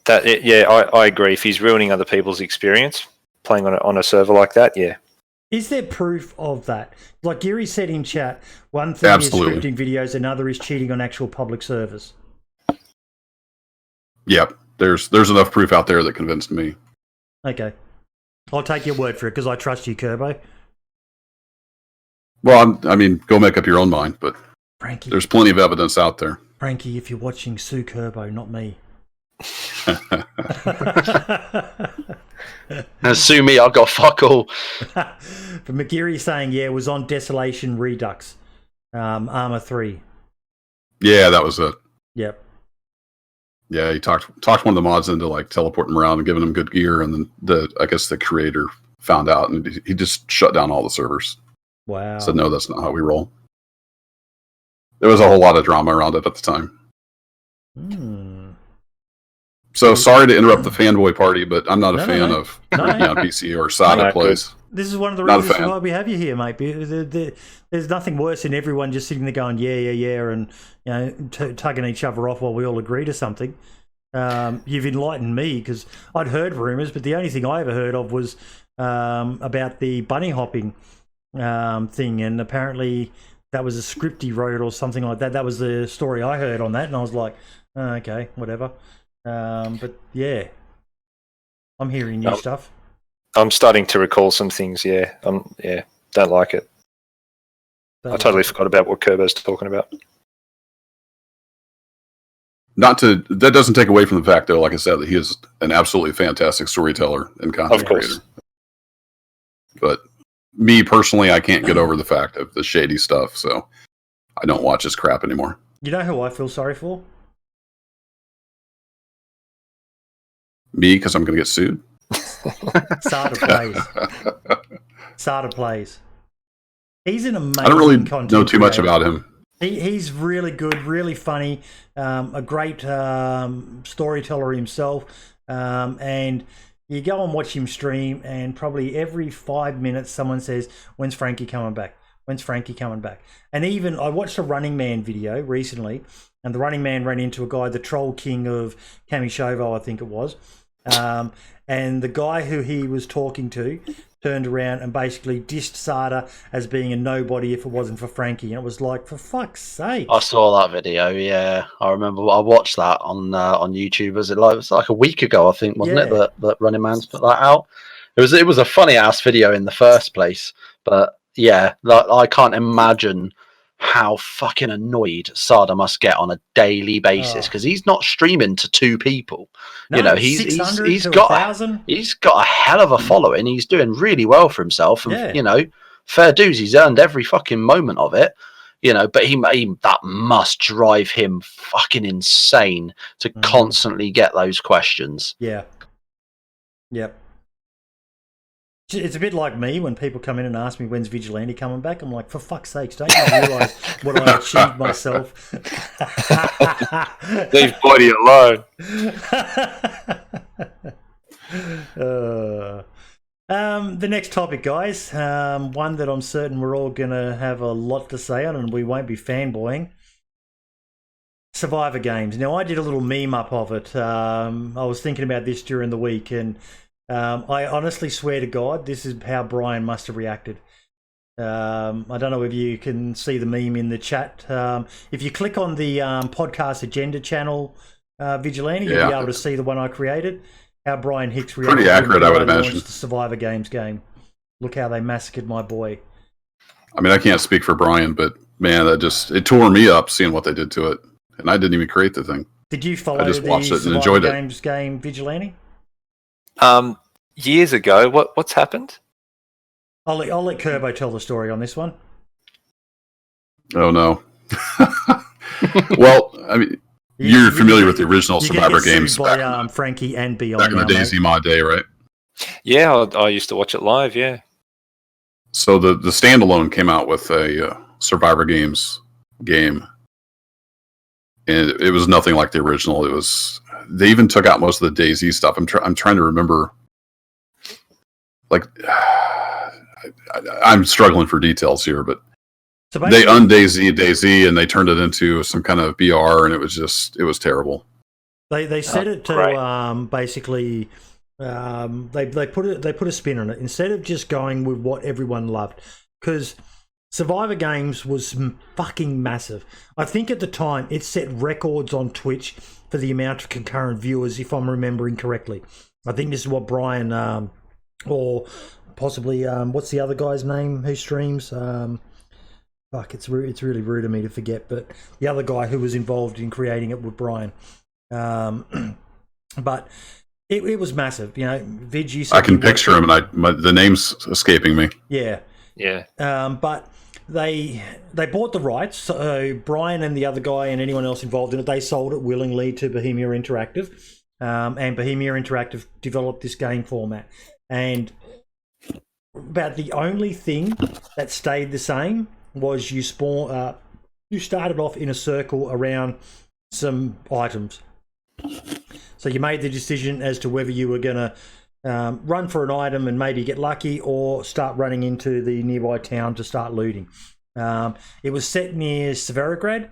I agree. If he's ruining other people's experience playing on a server like that, yeah. Is there proof of that? Like Gary said in chat, one thing is scripting videos, another is cheating on actual public servers. Yep, there's enough proof out there that convinced me. Okay, I'll take your word for it because I trust you, Kerbo. Well, I mean, go make up your own mind, but Frankie, there's plenty of evidence out there. Frankie, if you're watching, sue Kerbo, not me. And sue me, I've got fuck all. But McGeary saying, yeah, it was on Desolation Redux, Arma 3. Yeah, that was it. Yep. Yeah, he talked one of the mods into like teleporting around and giving him good gear, and then I guess the creator found out and he just shut down all the servers. Wow. Said no, that's not how we roll. There was a whole lot of drama around it at the time. So sorry to interrupt the fanboy party, but I'm not a fan of Frankie on PC or Sada plays. This is one of the Not a reasons fan. why we have you here, mate. There's nothing worse than everyone just sitting there going, yeah, and tugging each other off while we all agree to something. You've enlightened me because I'd heard rumours, but the only thing I ever heard of was about the bunny hopping thing, and apparently that was a script he wrote or something like that. That was the story I heard on that, and I was like, oh, okay, whatever. But yeah, I'm hearing new stuff. I'm starting to recall some things. Yeah, don't like it. I totally forgot about what Kerbo's talking about. That doesn't take away from the fact, though, like I said, that he is an absolutely fantastic storyteller and content Of course. creator. But me personally, I can't get over the fact of the shady stuff, so I don't watch his crap anymore. You know who I feel sorry for? Me, because I'm going to get sued. Sada plays. He's an amazing I don't really content know too much creator. about him. He's really good, really funny, a great storyteller himself, and you go and watch him stream, and probably every 5 minutes someone says, "When's Frankie coming back? When's Frankie coming back?" And even I watched a Running Man video recently, and the Running Man ran into a guy, the Troll King of Kamishovo, I think it was, and the guy who he was talking to turned around and basically dissed Sada as being a nobody if it wasn't for Frankie. And it was like, for fuck's sake. I saw that video, yeah. I remember I watched that on YouTube. It was like a week ago, I think, wasn't it? That Running Man's put that out. It was a funny ass video in the first place. But yeah, I can't imagine how fucking annoyed Sada must get on a daily basis because he's not streaming to two people. No, he's got a hell of a following. He's doing really well for himself, and fair dues. He's earned every fucking moment of it. But he that must drive him fucking insane to constantly get those questions. Yeah. Yep. It's a bit like me when people come in and ask me when's Vigilante coming back. I'm like, for fuck's sakes, don't you realise what I achieved myself? Leave body alone. The next topic, guys, one that I'm certain we're all going to have a lot to say on, and we won't be fanboying. Survivor games. Now, I did a little meme up of it. I was thinking about this during the week, and I honestly swear to God, this is how Brian must have reacted. I don't know if you can see the meme in the chat. If you click on the podcast agenda channel, Vigilante, you'll be able to see the one I created. How Brian Hicks reacted. Pretty accurate, I would imagine. The Survivor Games game. Look how they massacred my boy. I mean, I can't speak for Brian, but man, it tore me up seeing what they did to it, and I didn't even create the thing. Did you follow I just watched the it and Survivor enjoyed Games game, Vigilante? Years ago, what's happened? I'll let Kerbo tell the story on this one. Oh no. Well, I mean, you're familiar with the original Survivor games by Frankie and Beyond back in the DayZ mod day, right? Yeah, I used to watch it live. Yeah. So the standalone came out with a Survivor games game, and it was nothing like the original. They even took out most of the DayZ stuff. I'm trying to remember. Like, I'm struggling for details here, but so they DayZ and they turned it into some kind of BR, and it was terrible. They set it to basically they put a spin on it instead of just going with what everyone loved, because Survivor Games was fucking massive. I think at the time it set records on Twitch for the amount of concurrent viewers, if I'm remembering correctly. I think this is what Brian or possibly what's the other guy's name who streams? It's really rude of me to forget, but the other guy who was involved in creating it with Brian. But it was massive, Vig, you said I can picture him, and the name's escaping me. Yeah. But they bought the rights. So Brian and the other guy and anyone else involved in it, they sold it willingly to Bohemia Interactive, and Bohemia Interactive developed this game format. And about the only thing that stayed the same was you started off in a circle around some items. So you made the decision as to whether you were going to run for an item and maybe get lucky, or start running into the nearby town to start looting. It was set near Severograd.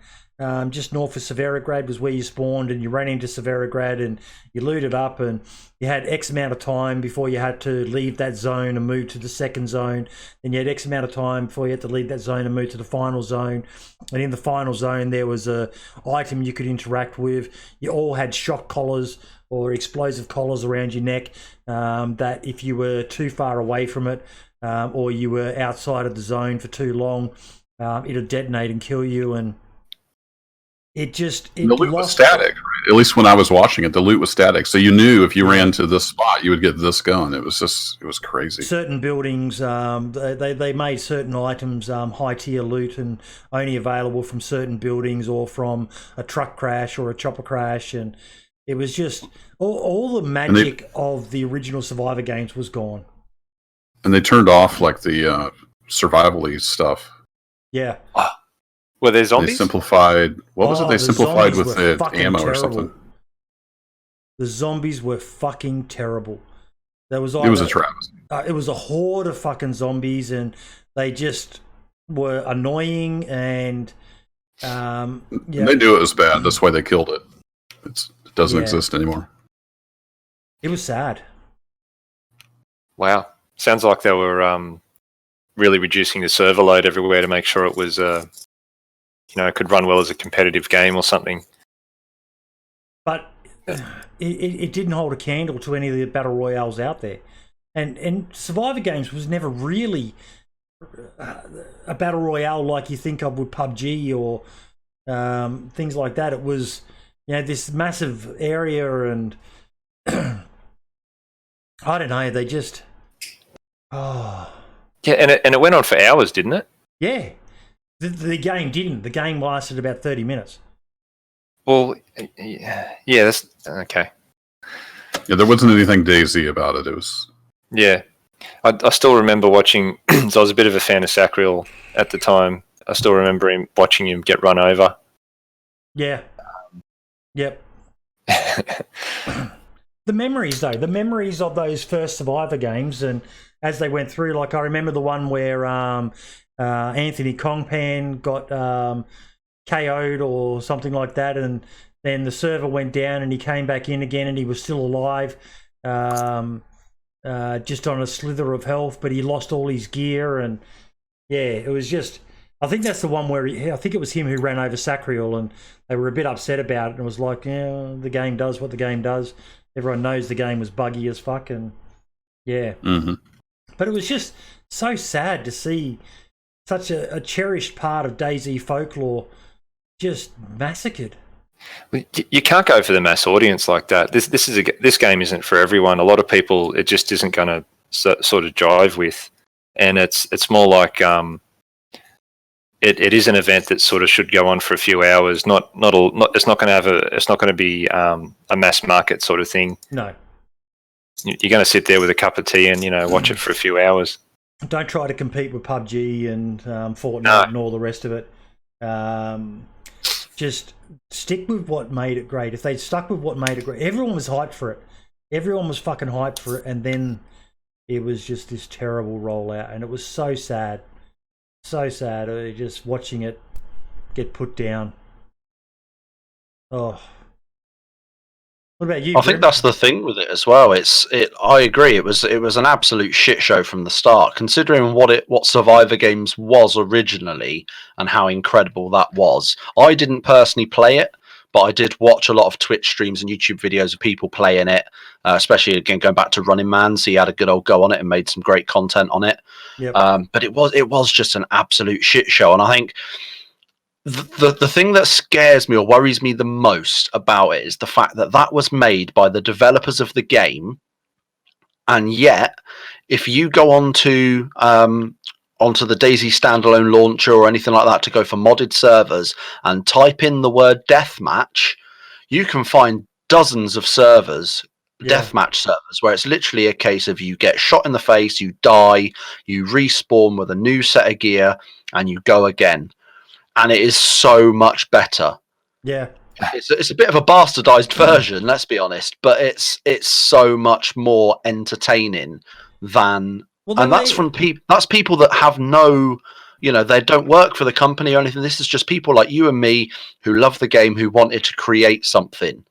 Just north of Severograd was where you spawned, and you ran into Severograd and you looted up, and you had X amount of time before you had to leave that zone and move to the second zone. Then you had X amount of time before you had to leave that zone and move to the final zone. And in the final zone, there was a item you could interact with. You all had shock collars or explosive collars around your neck, that if you were too far away from it, or you were outside of the zone for too long, it'll detonate and kill you. And the loot was static, right? At least when I was watching it, the loot was static. So you knew if you ran to this spot, you would get this gun. It was crazy. Certain buildings, they made certain items high tier loot and only available from certain buildings or from a truck crash or a chopper crash. And it was just all the magic of the original Survivor games was gone. And they turned off like the survival-y stuff. Yeah. Were there zombies? They simplified. What was it? They simplified with the ammo terrible. or something. The zombies were fucking terrible. It was a travesty. It was a horde of fucking zombies, and they just were annoying. And They knew it was bad. That's why they killed it. It doesn't exist anymore. It was sad. Wow. Sounds like they were really reducing the server load everywhere to make sure it was, it could run well as a competitive game or something. But it didn't hold a candle to any of the battle royales out there. And Survivor Games was never really a battle royale like you think of with PUBG or things like that. It was, this massive area, and I don't know, they just... Oh. Yeah, and it went on for hours, didn't it? Yeah. The game didn't. The game lasted about 30 minutes. Well, yeah, that's... Okay. Yeah, there wasn't anything DayZ about it. It was... Yeah. I still remember watching... So I was a bit of a fan of Sacriel at the time. I still remember watching him get run over. Yeah. Yep. The memories, though. The memories of those first Survivor games, and as they went through, like I remember the one where Anthony Kongpan got KO'd or something like that, and then the server went down and he came back in again and he was still alive, just on a slither of health, but he lost all his gear. And it was just... I think that's the one where I think it was him who ran over Sacriel, and they were a bit upset about it, and it was like, the game does what the game does. Everyone knows the game was buggy as fuck, and Mm-hmm. But it was just so sad to see such a cherished part of DayZ folklore just massacred. You can't go for the mass audience like that. This game isn't for everyone. A lot of people, it just isn't going to sort of jive with, and it's more like it is an event that sort of should go on for a few hours. It's not going to be a mass market sort of thing. No. You're going to sit there with a cup of tea and watch it for a few hours. Don't try to compete with PUBG and Fortnite and all the rest of it. Just stick with what made it great. If they'd stuck with what made it great, everyone was hyped for it. Everyone was fucking hyped for it, and then it was just this terrible rollout, and it was so sad. So sad. Just watching it get put down. Oh. What about you? I think that's the thing with it as well. I agree. It was an absolute shit show from the start, considering what Survivor Games was originally and how incredible that was. I didn't personally play it, but I did watch a lot of Twitch streams and YouTube videos of people playing it, especially again going back to Running Man. So he had a good old go on it and made some great content on it. Yep. But it was just an absolute shit show, and I think the thing that scares me or worries me the most about it is the fact that that was made by the developers of the game, and yet if you go onto the DayZ standalone launcher or anything like that to go for modded servers and type in the word deathmatch, you can find dozens of servers, deathmatch servers, where it's literally a case of you get shot in the face, you die, you respawn with a new set of gear, and you go again. And it is so much better. Yeah. it's a bit of a bastardized version, let's be honest, but it's so much more entertaining than, and that's from people that have no, they don't work for the company or anything. This is just people like you and me who love the game, who wanted to create something.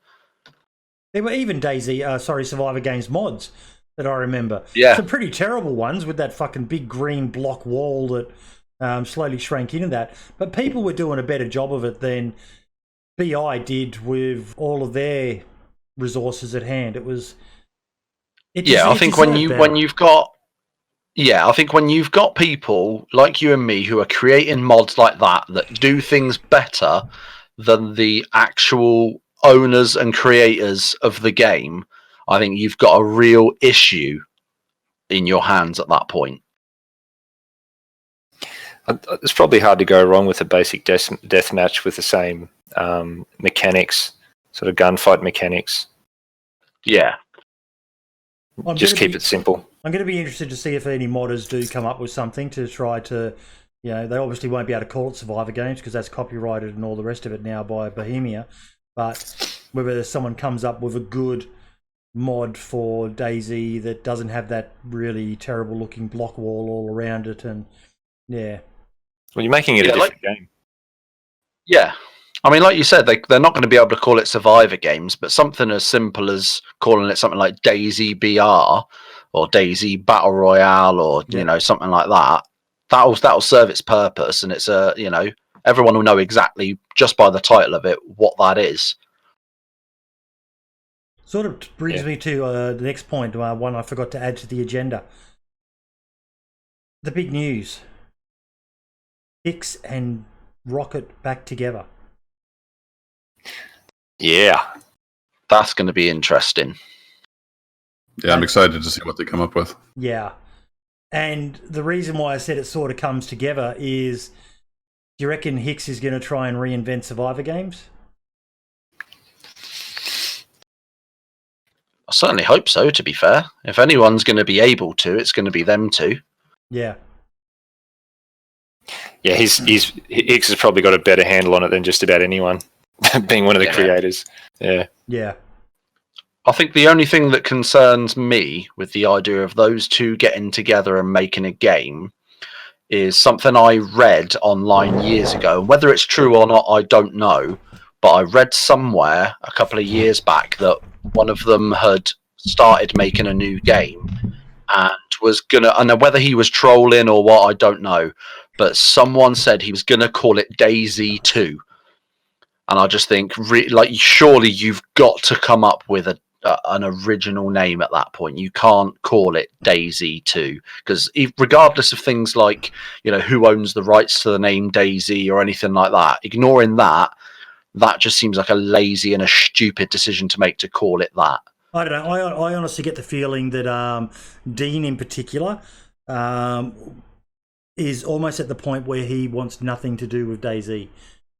There were even DayZ, Survivor Games mods that I remember. Yeah. Some pretty terrible ones with that fucking big green block wall that slowly shrank into that. But people were doing a better job of it than BI did with all of their resources at hand. I think when you've got people like you and me who are creating mods like that do things better than the actual owners and creators of the game, I think you've got a real issue in your hands at that point. It's probably hard to go wrong with a basic death match with the same mechanics, sort of gunfight mechanics. Yeah. Just keep it simple. I'm going to be interested to see if any modders do come up with something to try to, they obviously won't be able to call it Survivor Games because that's copyrighted and all the rest of it now by Bohemia. But whether someone comes up with a good mod for DayZ that doesn't have that really terrible looking block wall all around it, and well, you're making it a different game. Yeah. I mean, like you said, they're not going to be able to call it Survivor Games, but something as simple as calling it something like DayZ BR or DayZ Battle Royale or something like that, that'll serve its purpose, and it's everyone will know exactly just by the title of it what that is. Sort of brings me to the next point, one I forgot to add to the agenda. The big news. Hicks and Rocket back together. Yeah. That's going to be interesting. Yeah, I'm excited to see what they come up with. Yeah. And the reason why I said it sort of comes together is, do you reckon Hicks is going to try and reinvent Survivor Games? I certainly hope so, to be fair. If anyone's going to be able to, it's going to be them two. Yeah. Yeah, Hicks has probably got a better handle on it than just about anyone, being one of the creators. Yeah. Yeah. I think the only thing that concerns me with the idea of those two getting together and making a game is something I read online years ago. Whether it's true or not, I don't know. But I read somewhere a couple of years back that one of them had started making a new game and was gonna, I know whether he was trolling or what, I don't know, but someone said he was gonna call it DayZ 2. And I just think, surely you've got to come up with an original name at that point. You can't call it DayZ 2, because regardless of things like, who owns the rights to the name DayZ or anything like that, ignoring that just seems like a lazy and a stupid decision to make, to call it that. I don't know. I honestly get the feeling that Dean in particular is almost at the point where he wants nothing to do with DayZ.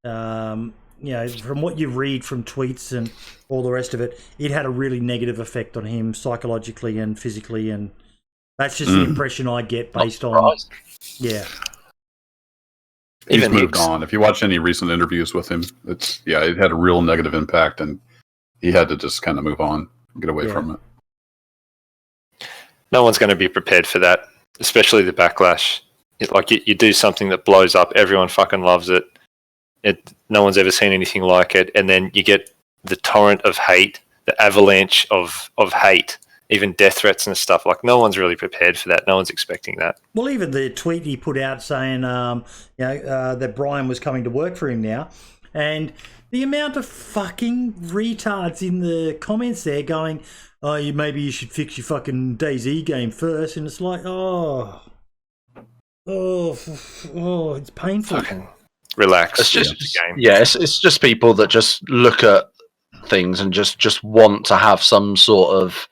From what you read from tweets and all the rest of it, it had a really negative effect on him psychologically and physically, and that's just the impression I get based on. Yeah. He's moved on. If you watch any recent interviews with him, it had a real negative impact, and he had to just kind of move on, get away from it. No one's going to be prepared for that, especially the backlash. You do something that blows up, everyone fucking loves it. No one's ever seen anything like it, and then you get the torrent of hate, the avalanche of hate, even death threats and stuff. No one's really prepared for that. No one's expecting that. Well, even the tweet he put out saying, that Brian was coming to work for him now, and the amount of fucking retards in the comments there going, "Oh, maybe you should fix your fucking DayZ game first," and it's like, oh, it's painful. Fucking relax. It's just game. Yeah, it's just people that just look at things and just want to have some sort of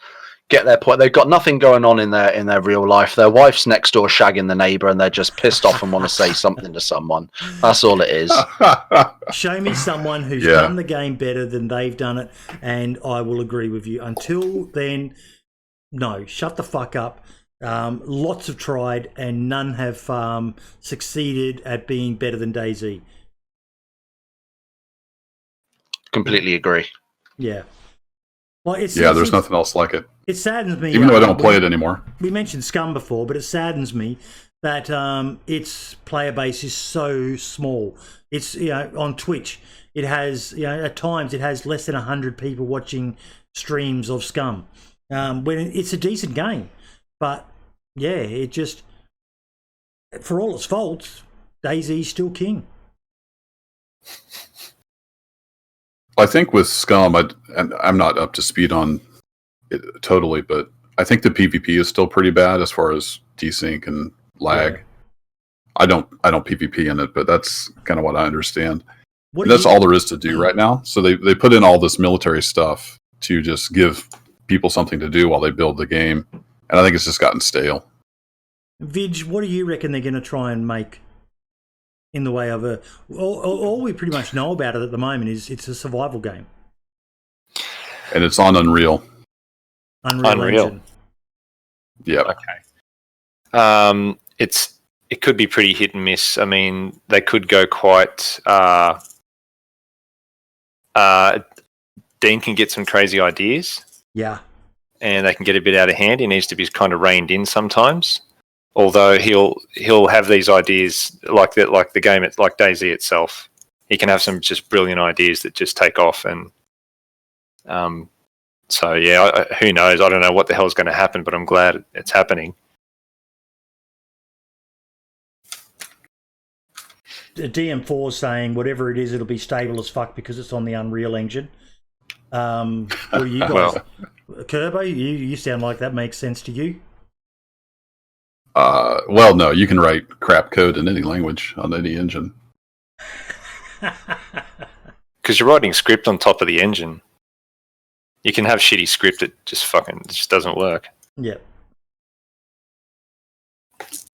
get their point. They've got nothing going on in their real life. Their wife's next door shagging the neighbour, and they're just pissed off and want to say something to someone. That's all it is. Show me someone who's done the game better than they've done it, and I will agree with you. Until then, no, shut the fuck up. Lots have tried, and none have succeeded at being better than DayZ. Completely agree. Yeah. Well, there's nothing else like it. It saddens me. Even though I don't play it anymore. We mentioned Scum before, but it saddens me that its player base is so small. It's on Twitch, it has at times it has less than 100 people watching streams of Scum. When it's a decent game, but yeah, it just, for all its faults, DayZ's still king. I think with Scum, and I'm not up to speed on it totally, but I think the PvP is still pretty bad as far as desync and lag. Yeah. I don't PvP in it, but that's kind of what I understand. And that's all there is to do right now. So they put in all this military stuff to just give people something to do while they build the game, and I think it's just gotten stale. Vig, what do you reckon they're going to try and make in the way of a? All we pretty much know about it at the moment is it's a survival game, and it's on Unreal. Engine. Yeah. Okay. It could be pretty hit and miss. I mean, they could go quite. Dean can get some crazy ideas. Yeah. And they can get a bit out of hand. He needs to be kind of reined in sometimes. Although he'll have these ideas like the game, like DayZ itself. He can have some just brilliant ideas that just take off, and so yeah, who knows? I don't know what the hell's going to happen, but I'm glad it's happening. DM4 is saying whatever it is, it'll be stable as fuck because it's on the Unreal Engine. What do you guys? Well, Kerbo, you sound like that makes sense to you. Well, no, you can write crap code in any language on any engine. Because you're writing script on top of the engine. You can have shitty script that just doesn't work. Yeah.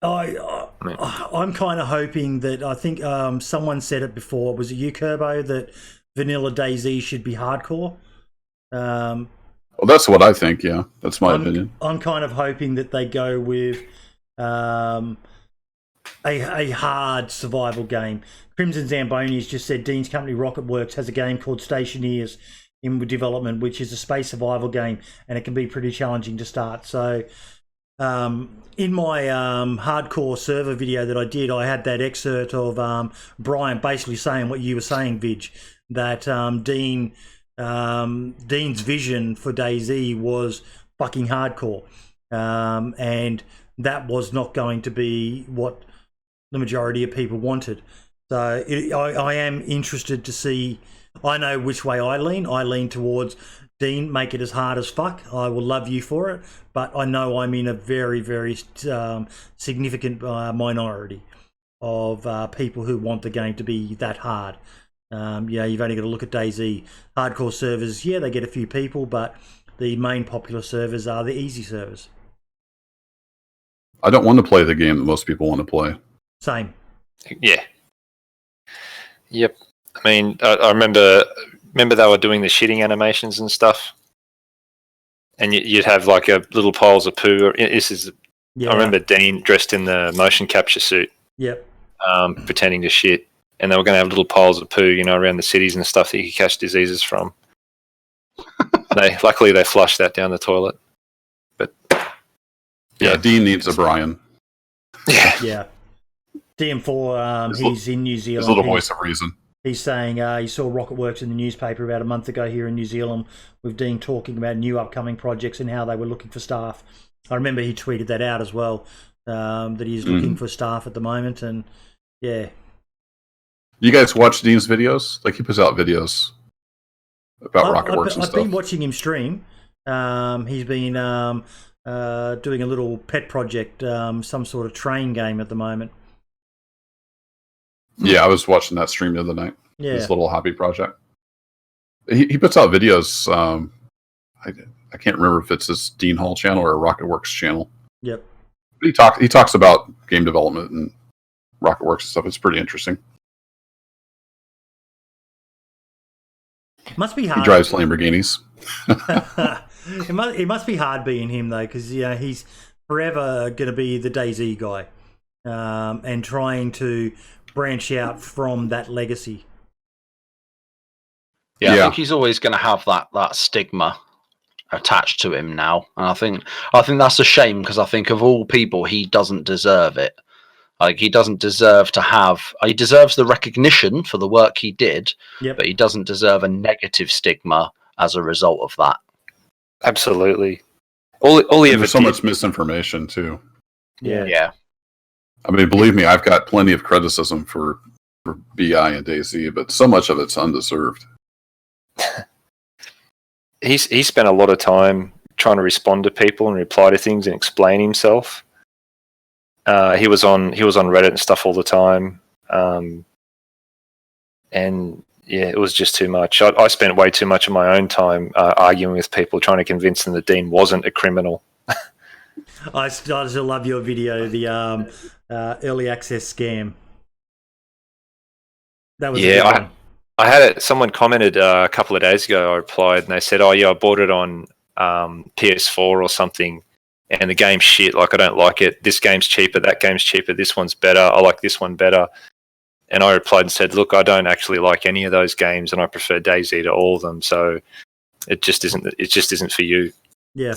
I'm kind of hoping that, I think someone said it before, was it you, Kerbo, that vanilla DayZ should be hardcore? Well, that's what I think, yeah. That's my opinion. I'm kind of hoping that they go with a hard survival game. Crimson Zamboni's just said Dean's company Rocketworks has a game called Stationeers in development, which is a space survival game, and it can be pretty challenging to start. So in my hardcore server video that I did, I had that excerpt of Brian basically saying what you were saying, Vig, that Dean's vision for DayZ was fucking hardcore, and that was not going to be what the majority of people wanted. So I am interested to see. I know which way I lean. I lean towards Dean, make it as hard as fuck. I will love you for it, but I know I'm in a very, very significant minority of people who want the game to be that hard. You've only got to look at DayZ. Hardcore servers, yeah, they get a few people, but the main popular servers are the easy servers. I don't want to play the game that most people want to play. Same. Yeah. Yep. I mean, I remember they were doing the shitting animations and stuff, and you'd have like a little piles of poo. I remember Dean dressed in the motion capture suit. Yep. Pretending to shit, and they were going to have little piles of poo, around the cities and stuff that you could catch diseases from. Luckily they flushed that down the toilet. But yeah, Dean needs a Brian. Yeah. DM4, he's in New Zealand. His little voice of reason. He's saying he saw Rocketworks in the newspaper about a month ago here in New Zealand with Dean talking about new upcoming projects and how they were looking for staff. I remember he tweeted that out as well, that he's looking for staff at the moment, and yeah. You guys watch Dean's videos? Like, he puts out videos about Rocketworks and stuff. I've been watching him stream. He's been doing a little pet project, some sort of train game at the moment. Yeah, I was watching that stream the other night. Yeah. His little hobby project. He puts out videos. I can't remember if it's his Dean Hall channel or a Rocketworks channel. Yep. But he talks about game development and Rocketworks and stuff. It's pretty interesting. Must be hard. He drives Lamborghinis. It must be hard being him though, because he's forever going to be the DayZ guy, and trying to branch out from that legacy. Yeah, I Yeah. think he's always going to have that stigma attached to him now, and I think that's a shame because I think of all people, he doesn't deserve it. Like he doesn't deserve to have. He deserves the recognition for the work he did, Yep. but he doesn't deserve a negative stigma as a result of that. Absolutely. All he ever There's so did. much misinformation too. Yeah. I mean, believe me, I've got plenty of criticism for BI and DayZ, but so much of it's undeserved. He spent a lot of time trying to respond to people and reply to things and explain himself. He was on Reddit and stuff all the time, and yeah, it was just too much. I spent way too much of my own time arguing with people, trying to convince them that Dean wasn't a criminal. I still love your video, the early access scam. That was a good one. I had it. Someone commented a couple of days ago. I replied, and they said, "Oh yeah, I bought it on PS4 or something, and the game's shit. Like I don't like it. This game's cheaper. That game's cheaper. This one's better. I like this one better." And I replied and said, "Look, I don't actually like any of those games, and I prefer DayZ to all of them. So it just isn't. It just isn't for you." Yeah,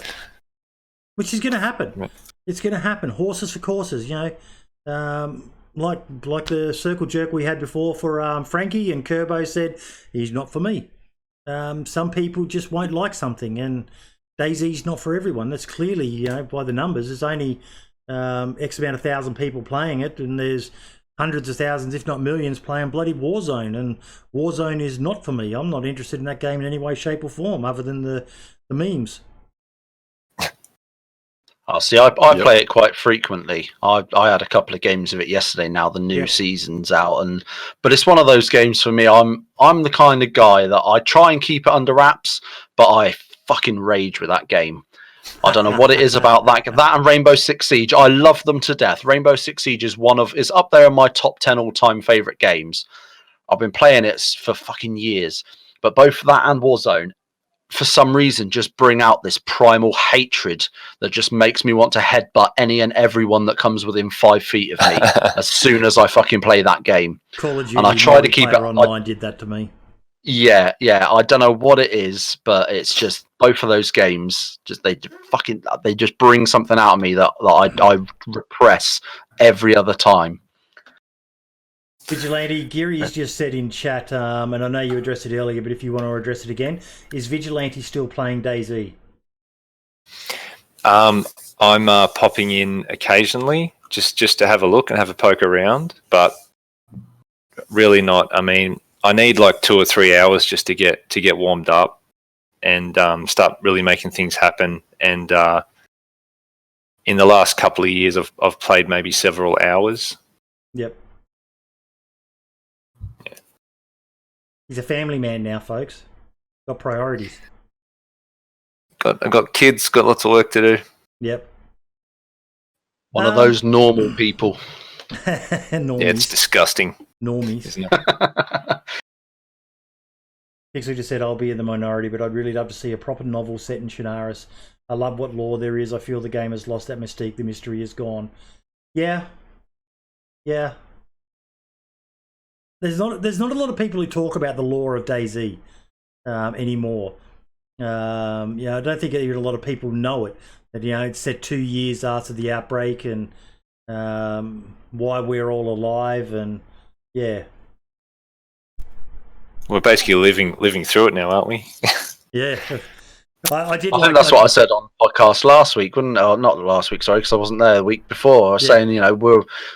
which is going to happen. Right. It's going to happen. Horses for courses, you know. Like the circle jerk we had before for Frankie, and Kerbo said he's not for me. Some people just won't like something, and DayZ's not for everyone. That's clearly, you know, by the numbers. There's only X amount of thousand people playing it, and there's hundreds of thousands, if not millions, playing bloody Warzone. And Warzone is not for me. I'm not interested in that game in any way, shape, or form, other than the memes. Oh, see, I play it quite frequently. I had a couple of games of it yesterday. Now the new season's out, but it's one of those games for me. I'm the kind of guy that I try and keep it under wraps, but I fucking rage with that game. I don't know what it is about that and Rainbow Six Siege. I love them to death. Rainbow Six Siege is up there in my top 10 all-time favorite games. I've been playing it for fucking years, but both that and Warzone, for some reason, just bring out this primal hatred that just makes me want to headbutt any and everyone that comes within 5 feet of me as soon as I fucking play that game. Call of Duty, and I try to keep it online. Did that to me. Yeah. I don't know what it is, but it's just both of those games. They just bring something out of me that I repress every other time. Vigilante, Geary's just said in chat, and I know you addressed it earlier, but if you want to address it again, is Vigilante still playing DayZ? I'm popping in occasionally just to have a look and have a poke around, but really not. I mean, I need like 2 or 3 hours just to get warmed up and start really making things happen. And in the last couple of years, I've played maybe several hours. Yep. He's a family man now, folks. Got priorities. I've got kids, got lots of work to do. Yep. One of those normal people. Normies. Yeah, it's disgusting. Normies. Isn't it? Pixel just said, I'll be in the minority, but I'd really love to see a proper novel set in Shannara. I love what lore there is. I feel the game has lost that mystique. The mystery is gone. Yeah. There's not a lot of people who talk about the lore of DayZ anymore. I don't think even a lot of people know it. That it's set 2 years after the outbreak, and why we're all alive, and yeah. We're basically living through it now, aren't we? Yeah. I think that's what I said on podcast last week, wasn't it? Oh, not last week, sorry, because I wasn't there the week before. I was saying,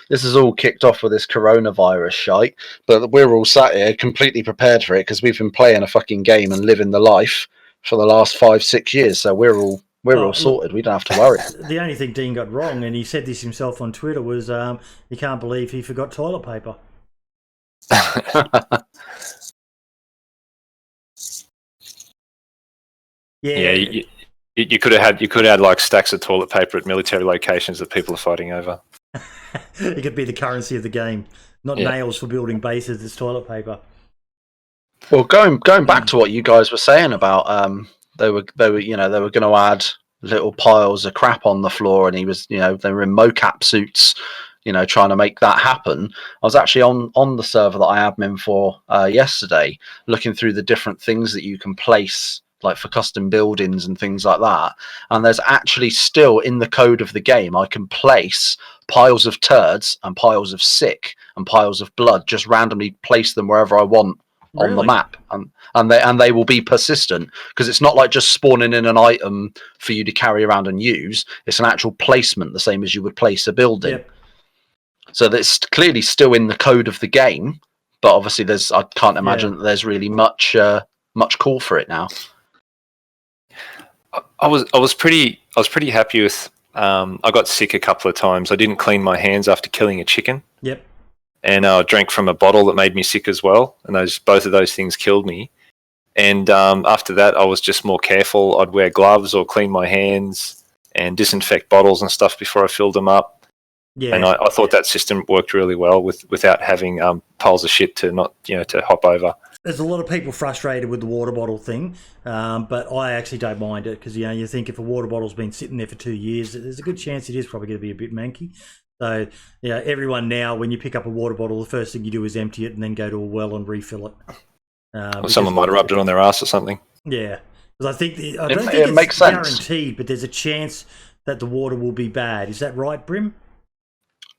this is all kicked off with this coronavirus shite, but we're all sat here completely prepared for it because we've been playing a fucking game and living the life for the last 5-6 years. So we're all sorted. We don't have to worry. The only thing Dean got wrong, and he said this himself on Twitter, was he can't believe he forgot toilet paper. Yeah, you could have had like stacks of toilet paper at military locations that people are fighting over. It could be the currency of the game, not nails for building bases. It's toilet paper. Well, going back to what you guys were saying about they were going to add little piles of crap on the floor, and he was they were in mocap suits trying to make that happen. I was actually on the server that I admin for yesterday, looking through the different things that you can place, like for custom buildings and things like that. And there's actually still in the code of the game, I can place piles of turds and piles of sick and piles of blood, just randomly place them wherever I want on the map, and they will be persistent, because it's not like just spawning in an item for you to carry around and use. It's an actual placement, the same as you would place a building. Yep. So that's clearly still in the code of the game, but obviously I can't imagine that there's really much call for it now. I was pretty happy with. I got sick a couple of times. I didn't clean my hands after killing a chicken. Yep. And I drank from a bottle that made me sick as well, and both of those things killed me. And after that, I was just more careful. I'd wear gloves or clean my hands and disinfect bottles and stuff before I filled them up. Yeah. And I thought that system worked really well without having piles of shit to hop over. There's a lot of people frustrated with the water bottle thing, but I actually don't mind it, because you think if a water bottle's been sitting there for 2 years, there's a good chance it is probably going to be a bit manky. So, everyone now, when you pick up a water bottle, the first thing you do is empty it and then go to a well and refill it. Or someone might have rubbed it on their ass or something. Yeah, because I don't think it's makes guaranteed, but there's a chance that the water will be bad. Is that right, Brim?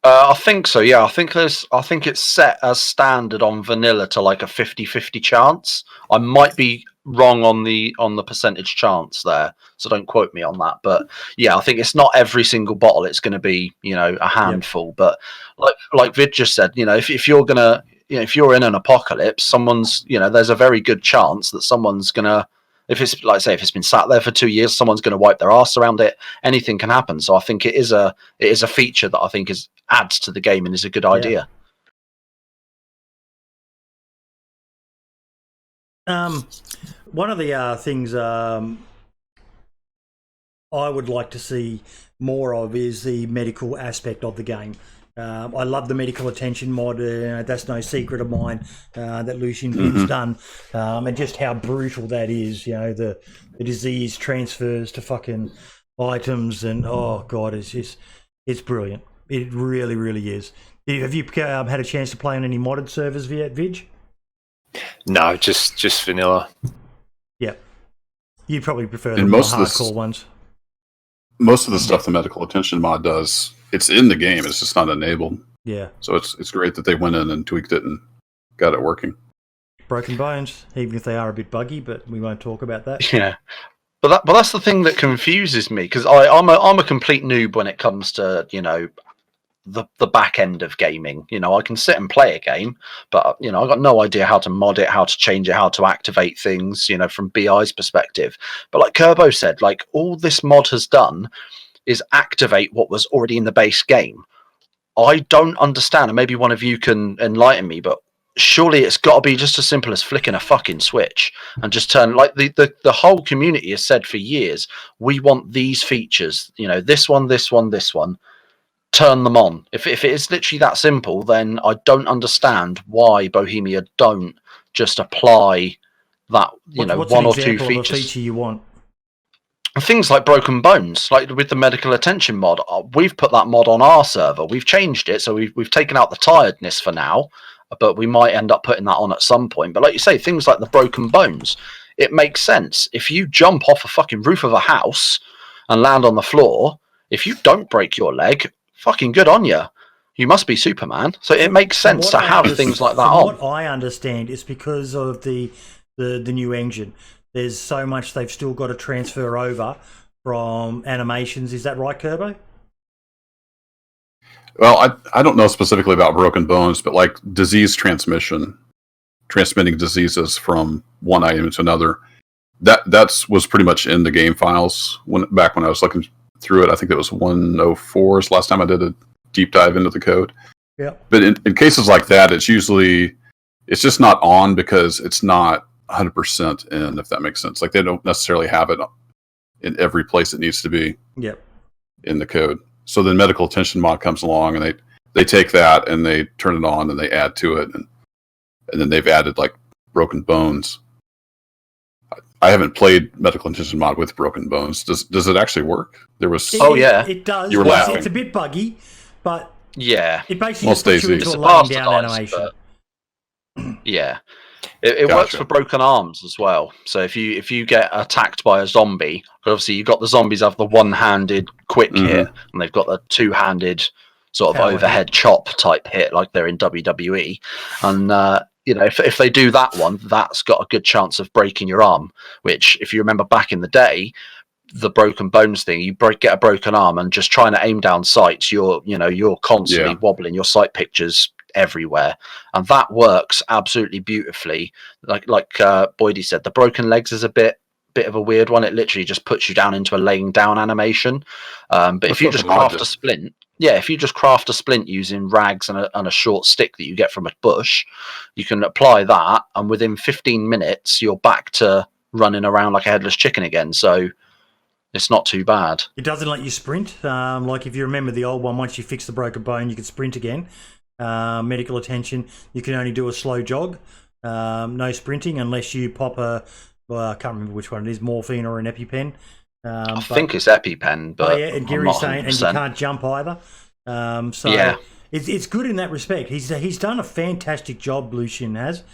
I think so. Yeah, I think it's set as standard on vanilla to like a 50-50 chance. I might be wrong on the percentage chance there, so don't quote me on that. But yeah, I think it's not every single bottle. It's going to be a handful. Yep. But like Vid just said, if you're gonna if you're in an apocalypse, someone's there's a very good chance that someone's gonna. If it's if it's been sat there for 2 years, someone's going to wipe their ass around it. Anything can happen. So I think it is a feature that I think adds to the game and is a good idea. One of the things I would like to see more of is the medical aspect of the game. I love the medical attention mod. That's no secret of mine that Lucian Bin's done, and just how brutal that is. The disease transfers to fucking items, and oh god, it's brilliant. It really, really is. Have you had a chance to play on any modded servers yet, Vig? No, just vanilla. Yep. You probably prefer the more hardcore ones. Most of the stuff the medical attention mod does, it's in the game. It's just not enabled. Yeah. So it's great that they went in and tweaked it and got it working. Broken bones, even if they are a bit buggy, but we won't talk about that. Yeah. But that's the thing that confuses me, because I'm a complete noob when it comes to the back end of gaming. I can sit and play a game, but I've got no idea how to mod it, how to change it, how to activate things, from BI's perspective. But like Kerbo said, like all this mod has done is activate what was already in the base game. I don't understand, and maybe one of you can enlighten me, but surely it's got to be just as simple as flicking a fucking switch and just turn, like the whole community has said for years, we want these features, this one, turn them on. If it is literally that simple, then I don't understand why Bohemia don't just apply that, what's one an or two features. Of a feature you want? Things like broken bones, like with the medical attention mod, we've put that mod on our server. We've changed it, so we've taken out the tiredness for now, but we might end up putting that on at some point. But like you say, things like the broken bones, it makes sense. If you jump off a fucking roof of a house and land on the floor, if you don't break your leg, fucking good on you. You must be Superman. So it makes sense to have things like that on. What I understand is because of the new engine. There's so much they've still got to transfer over from animations. Is that right, Kerbo? Well, I don't know specifically about broken bones, but like disease transmitting diseases from one item to another, that was pretty much in the game files back when I was looking through it. I think it was 104 is the last time I did a deep dive into the code. Yeah. But in cases like that, it's just not on because it's not 100% in, if that makes sense. Like they don't necessarily have it in every place it needs to be. Yep. In the code. So then medical attention mod comes along and they take that and they turn it on and they add to it, and then they've added like broken bones. I haven't played medical attention mod with broken bones. Does it actually work? There was it does. You were laughing. It's a bit buggy, but Yeah. It basically Most just puts you DayZ. into It's a a laying down bastardized, animation. Yeah. It works Gotcha. for broken arms as well. So if you get attacked by a zombie, obviously you've got the zombies have the one-handed quick hit, and they've got the two-handed sort of Power overhead chop type hit, like they're in WWE. And if they do that one, that's got a good chance of breaking your arm. Which, if you remember back in the day, the broken bones thing, you get a broken arm and just trying to aim down sights, you're constantly wobbling your sight pictures everywhere, and that works absolutely beautifully. Like Boydie said, the broken legs is a bit of a weird one. It literally just puts you down into a laying down animation. But That's if you what just the mod craft did. a splint, if you just craft a splint using rags and a short stick that you get from a bush, you can apply that, and within 15 minutes you're back to running around like a headless chicken again. So it's not too bad. It doesn't let you sprint. Like if you remember the old one, once you fix the broken bone, you could sprint again. Medical attention, you can only do a slow jog, no sprinting, unless you pop I can't remember which one it is, morphine or an EpiPen. I think it's EpiPen, but and Gary's saying, and you can't jump either. It's good in that respect. He's done a fantastic job. Lucian has.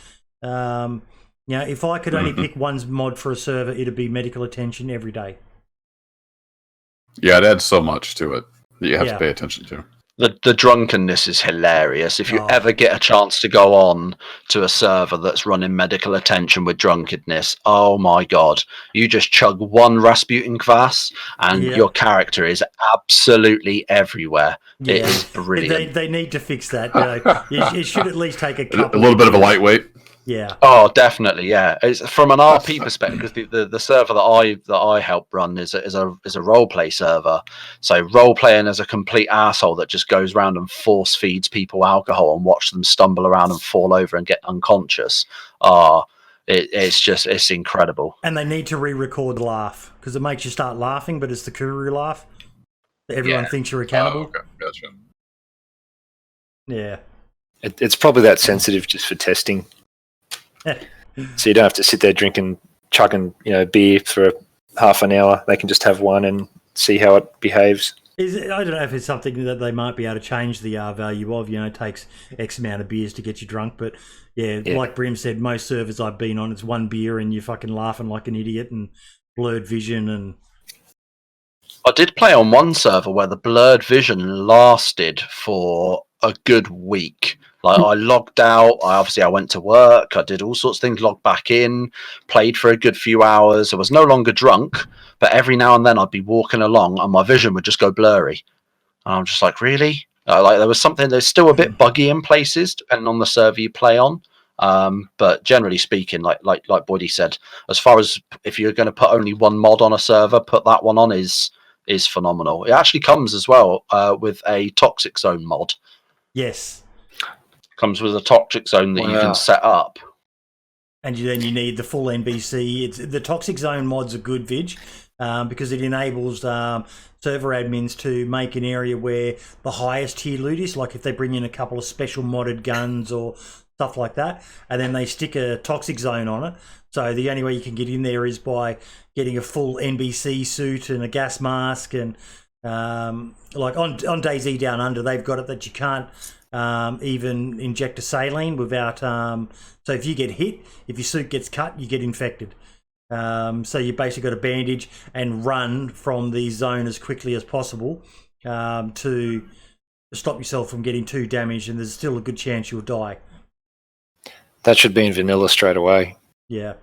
If I could only pick one mod for a server, it'd be medical attention every day. Yeah, it adds so much to it that you have to pay attention to. The drunkenness is hilarious. If you ever get a chance to go on to a server that's running medical attention with drunkenness, oh my god, you just chug one Rasputin kvass and your character is absolutely everywhere. Yeah. It is brilliant. They need to fix that. It should at least take a couple. A little bit of a lightweight. Yeah. Oh, definitely. Yeah. It's from an RP perspective. The server that I help run is a role play server. So role playing as a complete asshole that just goes around and force feeds people alcohol and watch them stumble around and fall over and get unconscious. It's incredible. And they need to re-record the laugh because it makes you start laughing, but it's the Kuru laugh. Everyone thinks you're a cannibal. Okay, gotcha. Yeah. It's probably that sensitive just for testing. So you don't have to sit there chugging beer for half an hour. They can just have one and see how it behaves. I don't know if it's something that they might be able to change the value of. It takes X amount of beers to get you drunk, but like Brim said, most servers I've been on, it's one beer and you're fucking laughing like an idiot and blurred vision. And I did play on one server where the blurred vision lasted for a good week. Like I logged out, I went to work, I did all sorts of things, logged back in, played for a good few hours. I was no longer drunk, but every now and then I'd be walking along and my vision would just go blurry. And I'm just like, really? There was something that's still a bit buggy in places, depending on the server you play on. But generally speaking, like Boydie said, as far as if you're going to put only one mod on a server, put that one on is phenomenal. It actually comes as well with a toxic zone mod. yes. Comes with a toxic zone that you can set up. And then you need the full NBC. The toxic zone mod's a good Vig because it enables server admins to make an area where the highest tier loot is, like if they bring in a couple of special modded guns or stuff like that, and then they stick a toxic zone on it. So the only way you can get in there is by getting a full NBC suit and a gas mask. And like on DayZ Down Under, they've got it that you can't even inject a saline without so if you get hit, if your suit gets cut, you get infected. So you basically got to bandage and run from the zone as quickly as possible to stop yourself from getting too damaged, and there's still a good chance you'll die. That should be in vanilla straight away. Yeah.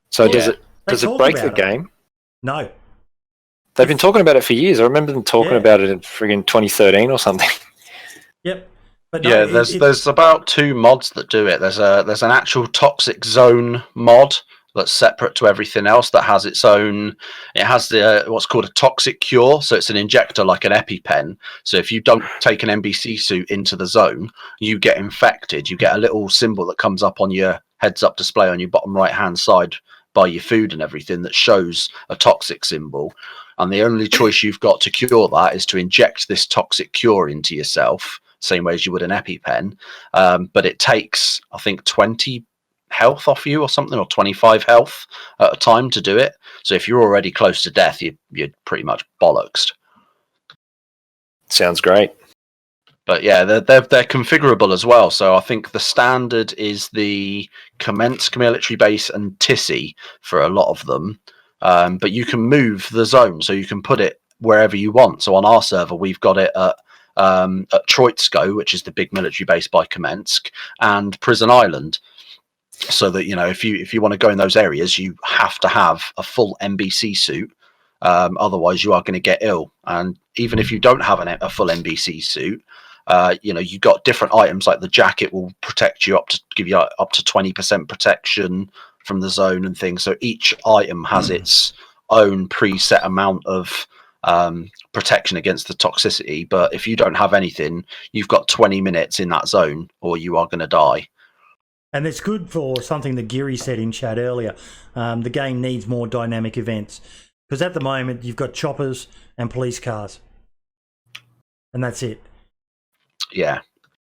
So does it break the game? No. They've been talking about it for years. I remember them talking about it in friggin' 2013 or something. Yep. But no, there's about 2 mods that do it. There's an actual toxic zone mod that's separate to everything else that has its own. It has what's called a toxic cure, so it's an injector like an EpiPen. So if you don't take an NBC suit into the zone, you get infected. You get a little symbol that comes up on your heads-up display on your bottom right-hand side by your food and everything that shows a toxic symbol. And the only choice you've got to cure that is to inject this toxic cure into yourself, same way as you would an EpiPen. But it takes, I think, 20 health off you or something, or 25 health at a time to do it. So if you're already close to death, you're pretty much bollocksed. Sounds great. But yeah, they're configurable as well. So I think the standard is the Kamensk military base and Tissy for a lot of them. But you can move the zone, so you can put it wherever you want. So on our server, we've got it at Troitsko, which is the big military base by Kamensk, and Prison Island. So that if you want to go in those areas, you have to have a full NBC suit. Otherwise, you are going to get ill. And even if you don't have a full NBC suit, you got different items, like the jacket will protect you give you up to 20% protection from the zone and things. So each item has its own preset amount of protection against the toxicity. But if you don't have anything, you've got 20 minutes in that zone or you are going to die. And it's good for something that Geary said in chat earlier. The game needs more dynamic events. Because at the moment, you've got choppers and police cars. And that's it. Yeah.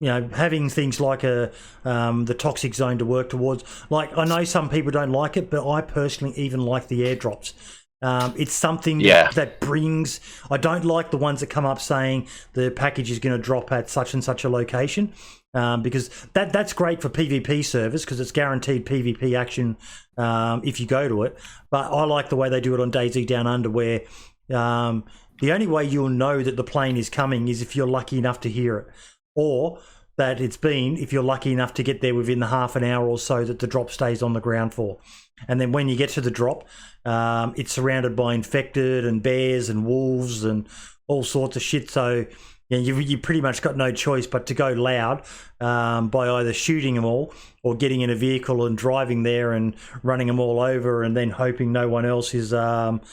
Having things like the toxic zone to work towards. Like, I know some people don't like it, but I personally even like the airdrops. It's something that brings... I don't like the ones that come up saying the package is going to drop at such and such a location. Because that's great for PvP servers because it's guaranteed PvP action if you go to it. But I like the way they do it on DayZ Down Under, where the only way you'll know that the plane is coming is if you're lucky enough to hear it, or that it's been if you're lucky enough to get there within the half an hour or so that the drop stays on the ground for. And then when you get to the drop, it's surrounded by infected and bears and wolves and all sorts of shit. So you pretty much got no choice but to go loud by either shooting them all or getting in a vehicle and driving there and running them all over and then hoping no one else is around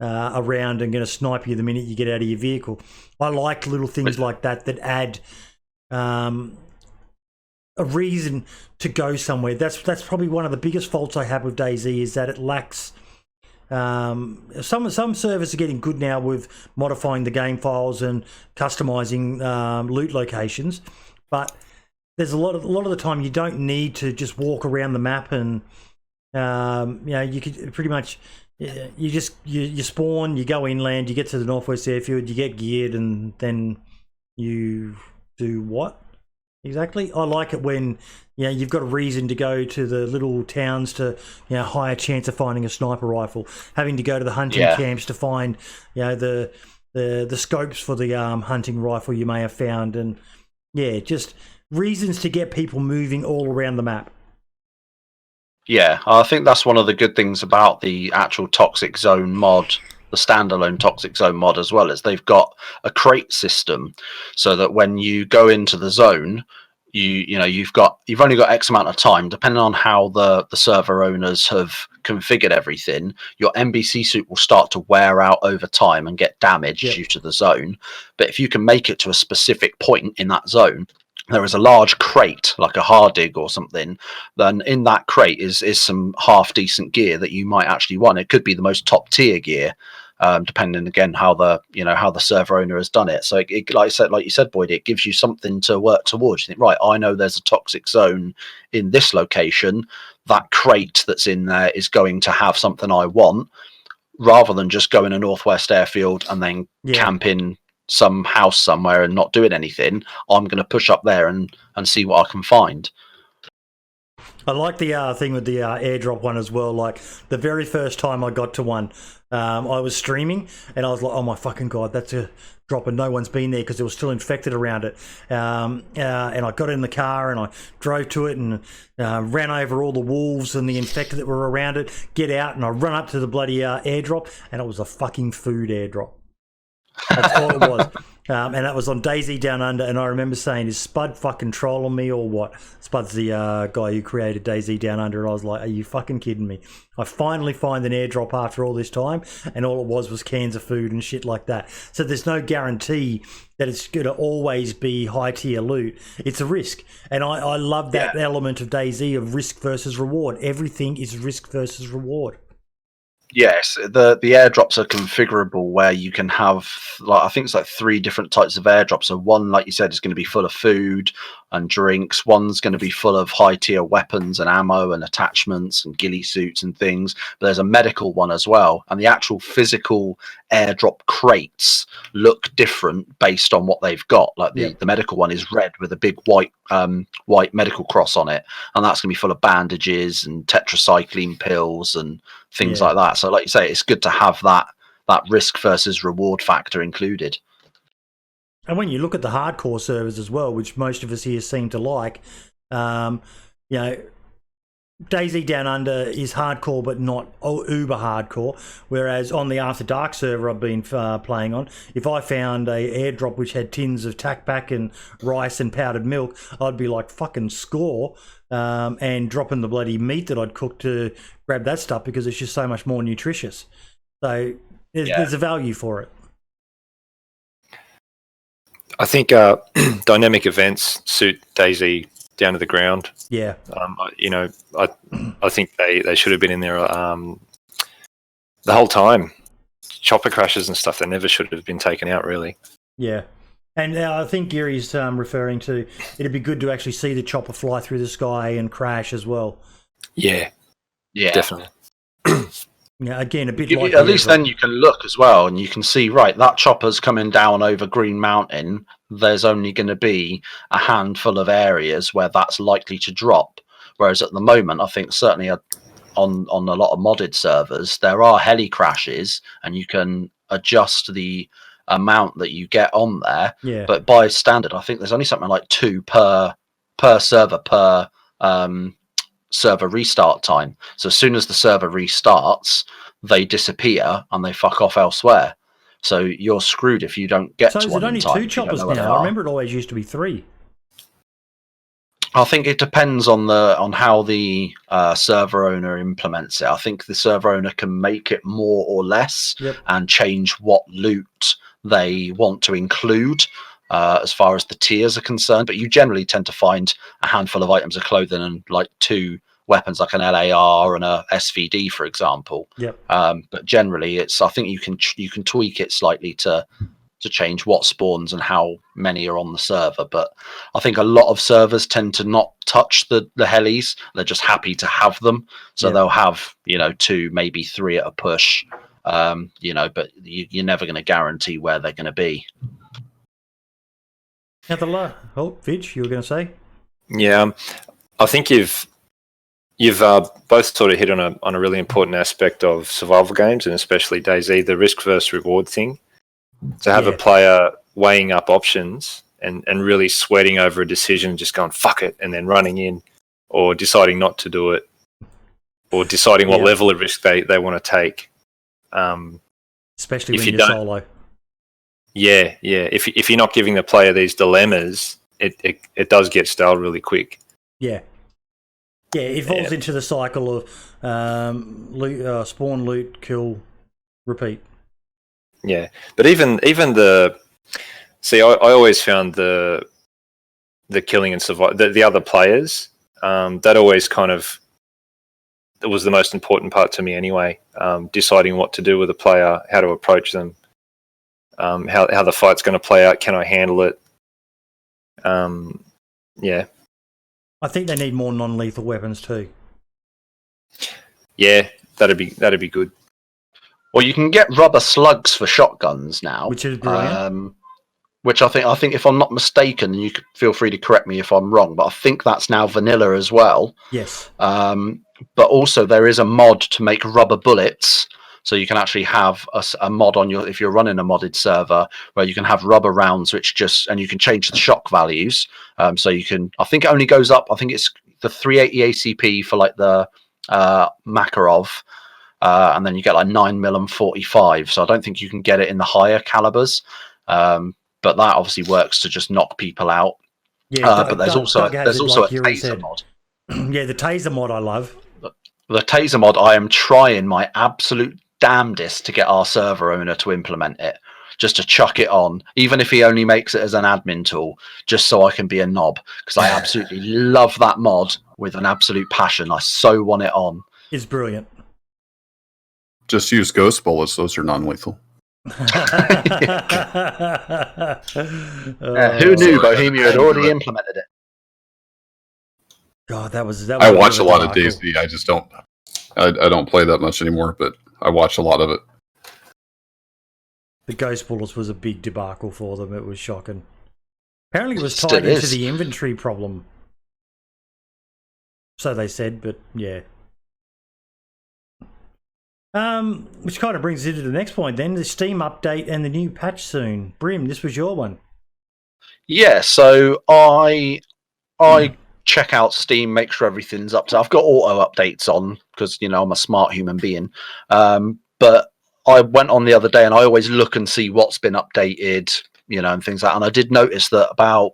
and going to snipe you the minute you get out of your vehicle. I like little things like that add a reason to go somewhere. That's probably one of the biggest faults I have with DayZ is that it lacks... some servers are getting good now with modifying the game files and customizing loot locations, but there's a lot of the time you don't need to just walk around the map and you could pretty much you spawn, you go inland, you get to the Northwest Airfield, you get geared, and then you do what exactly? I like it when you've got a reason to go to the little towns to higher chance of finding a sniper rifle, having to go to the hunting camps to find the scopes for the hunting rifle you may have found, and just reasons to get people moving all around the map. Yeah, I think that's one of the good things about the actual Toxic Zone mod, the standalone Toxic Zone mod as well, is they've got a crate system so that when you go into the zone, you've only got X amount of time, depending on how the server owners have configured everything. Your NBC suit will start to wear out over time and get damaged due to the zone. But if you can make it to a specific point in that zone, there is a large crate, like a Hardig or something, then in that crate is some half decent gear that you might actually want. It could be the most top tier gear, depending again how the server owner has done it. So it, like you said, Boyd, it gives you something to work towards. You think, right, I know there's a toxic zone in this location. That crate that's in there is going to have something I want, rather than just going to Northwest Airfield and then camping some house somewhere and not doing anything. I'm going to push up there and see what I can find. I like the thing with the airdrop one as well. Like the very first time I got to one, I was streaming and I was like, oh my fucking God, that's a drop and no one's been there because it was still infected around it. And I got in the car and I drove to it and ran over all the wolves and the infected that were around it, get out, and I run up to the bloody airdrop, and it was a fucking food airdrop. That's all it was. And that was on DayZ Down Under, and I remember saying, is Spud fucking trolling me or what? Spud's the guy who created DayZ Down Under, and I was like, are you fucking kidding me? I finally find an airdrop after all this time, and all it was cans of food and shit like that. So there's no guarantee that it's going to always be high tier loot. It's a risk, and I love that element of DayZ of risk versus reward. Everything is risk versus reward. Yes, the airdrops are configurable where you can have, like, I think it's like 3 different types of airdrops. So one, like you said, is going to be full of food and drinks. One's going to be full of high tier weapons and ammo and attachments and ghillie suits and things. But there's a medical one as well. And the actual physical airdrop crates look different based on what they've got. Like the medical one is red with a big white medical cross on it, and that's going to be full of bandages and tetracycline pills and things like that. So like you say, it's good to have that risk versus reward factor included. And when you look at the hardcore servers as well, which most of us here seem to like, you know, DayZ Down Under is hardcore, but not uber hardcore. Whereas on the After Dark server I've been playing on, if I found a airdrop which had tins of tack pack and rice and powdered milk, I'd be like fucking score and dropping the bloody meat that I'd cooked to grab that stuff because it's just so much more nutritious. So there's a value for it. I think dynamic events suit DayZ down to the ground. Yeah. You know, I think they should have been in there the whole time. Chopper crashes and stuff, they never should have been taken out, really. Yeah. And I think Gary's referring to, it'd be good to actually see the chopper fly through the sky and crash as well. Yeah. Yeah. Definitely. Yeah, again, a bit like... At least then you can look as well, and you can see, right, that chopper's coming down over Green Mountain. There's only going to be a handful of areas where that's likely to drop. Whereas at the moment, I think certainly on a lot of modded servers, there are heli crashes, and you can adjust the amount that you get on there. Yeah. But by standard, I think there's only something like 2 per server per server restart time. So as soon as the server restarts, they disappear and they fuck off elsewhere. So you're screwed if you don't get to one. So is it only 2 choppers now? I remember it always used to be 3. I think it depends on how the server owner implements it. I think the server owner can make it more or less and change what loot they want to include as far as the tiers are concerned. But you generally tend to find a handful of items of clothing and like 2 weapons, like an LAR and a SVD, for example. But generally, I think you can tweak it slightly to change what spawns and how many are on the server. But I think a lot of servers tend to not touch the helis. They're just happy to have them, so they'll have 2, maybe 3 at a push. But you're never going to guarantee where they're going to be. Now Vig, you were going to say? Yeah, I think you've both sort of hit on a really important aspect of survival games, and especially DayZ, the risk versus reward thing. To have a player weighing up options and really sweating over a decision, just going fuck it, and then running in, or deciding not to do it, or deciding what level of risk they want to take. Especially when you're solo. Yeah. If you're not giving the player these dilemmas, it does get stale really quick. Yeah. Yeah, it falls into the cycle of spawn, loot, kill, repeat. Yeah, but even I always found the killing and survive the other players. That always that was the most important part to me anyway. Deciding what to do with a player, how to approach them, how the fight's going to play out. Can I handle it? Yeah. I think they need more non-lethal weapons too. Yeah, that'd be good. Well, you can get rubber slugs for shotguns now, which is brilliant. Which I think, if I'm not mistaken, and you could feel free to correct me if I'm wrong, but I think that's now vanilla as well. Yes. But also there is a mod to make rubber bullets, so you can actually have a mod on if you're running a modded server where you can have rubber rounds, and you can change the shock values. So you can, I think it only goes up. I think it's the 380 ACP for like the Makarov. And then you get like 9mm and 45. So I don't think you can get it in the higher calibers. But that obviously works to just knock people out. Yeah, but there's also a taser mod. Yeah, the taser mod I love. The taser mod, I am trying my absolute damnedest to get our server owner to implement it. Just to chuck it on, even if he only makes it as an admin tool, just so I can be a knob. Because I absolutely love that mod with an absolute passion. I so want it on. It's brilliant. Just use ghost bullets. Those are non-lethal. Who knew Bohemia had already implemented it? God, that was I watch a lot of DayZ. I just don't. I don't play that much anymore, but I watch a lot of it. The Ghost Bullets was a big debacle for them. It was shocking. Apparently, it was Still tied into is. the inventory problem. So they said, but yeah. Which kind of brings us into the next point then, the Steam update and the new patch soon. Brim, this was your one. Yeah, so I check out Steam, make sure everything's up to. I've got auto updates on because I'm a smart human being. But I went on the other day and I always look and see what's been updated, and things like that. And I did notice that about,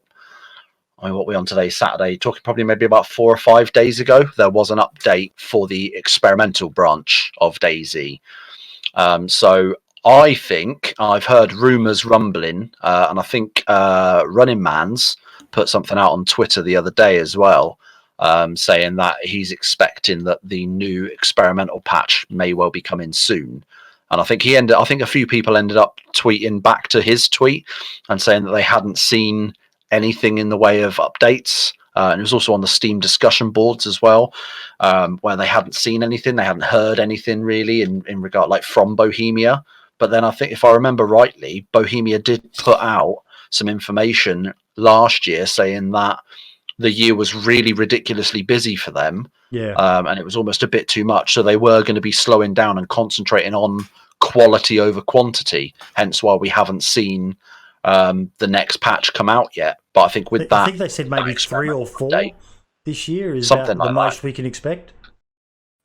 what are we on today? Saturday, talking probably maybe about 4 or 5 days ago, there was an update for the experimental branch of DayZ. So I think I've heard rumours rumbling, and I think Running Man's put something out on Twitter the other day as well, saying that he's expecting that the new experimental patch may well be coming soon. And I think a few people ended up tweeting back to his tweet and saying that they hadn't seen anything in the way of updates. And it was also on the Steam discussion boards as well, where they hadn't seen anything, they hadn't heard anything really in regard from Bohemia. But then I think if I remember rightly, Bohemia did put out some information last year saying that the year was really ridiculously busy for them. Yeah. And it was almost a bit too much. So they were going to be slowing down and concentrating on quality over quantity. Hence why we haven't seen the next patch come out yet. But I think with that, I think they said maybe 3 or 4 update, this year is something about the like most we can expect.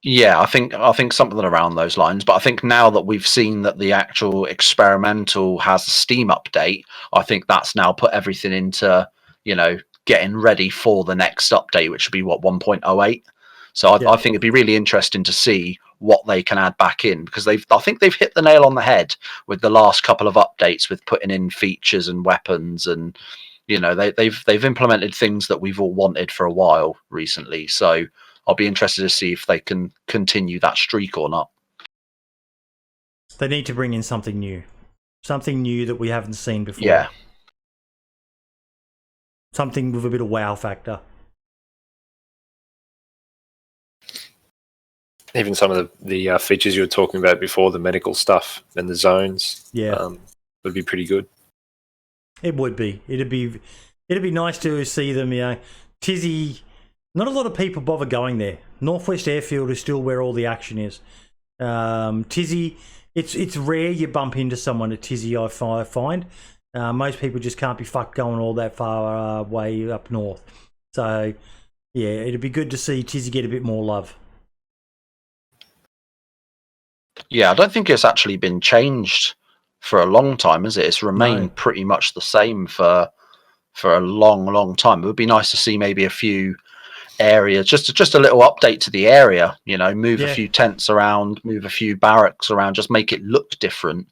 Yeah, I think something around those lines. But I think now that we've seen that the actual experimental has a Steam update, I think that's now put everything into, getting ready for the next update, which would be 1.08. So I think it'd be really interesting to see what they can add back in, because I think they've hit the nail on the head with the last couple of updates with putting in features and weapons, and they've implemented things that we've all wanted for a while recently. So I'll be interested to see if they can continue that streak or not. They need to bring in something new that we haven't seen before. Yeah. Something with a bit of wow factor. Even some of the features you were talking about before, the medical stuff and the zones, would be pretty good. It would be. It'd be nice to see them. Tizzy. Not a lot of people bother going there. Northwest Airfield is still where all the action is. Tizzy. It's rare you bump into someone at Tizzy. I find. Most people just can't be fucked going all that far way up north. So, yeah, it'd be good to see Tizzy get a bit more love. Yeah, I don't think it's actually been changed for a long time, is it? It's remained pretty much the same for a long, long time. It would be nice to see maybe a few areas, just a little update to the area. Move a few tents around, move a few barracks around, just make it look different.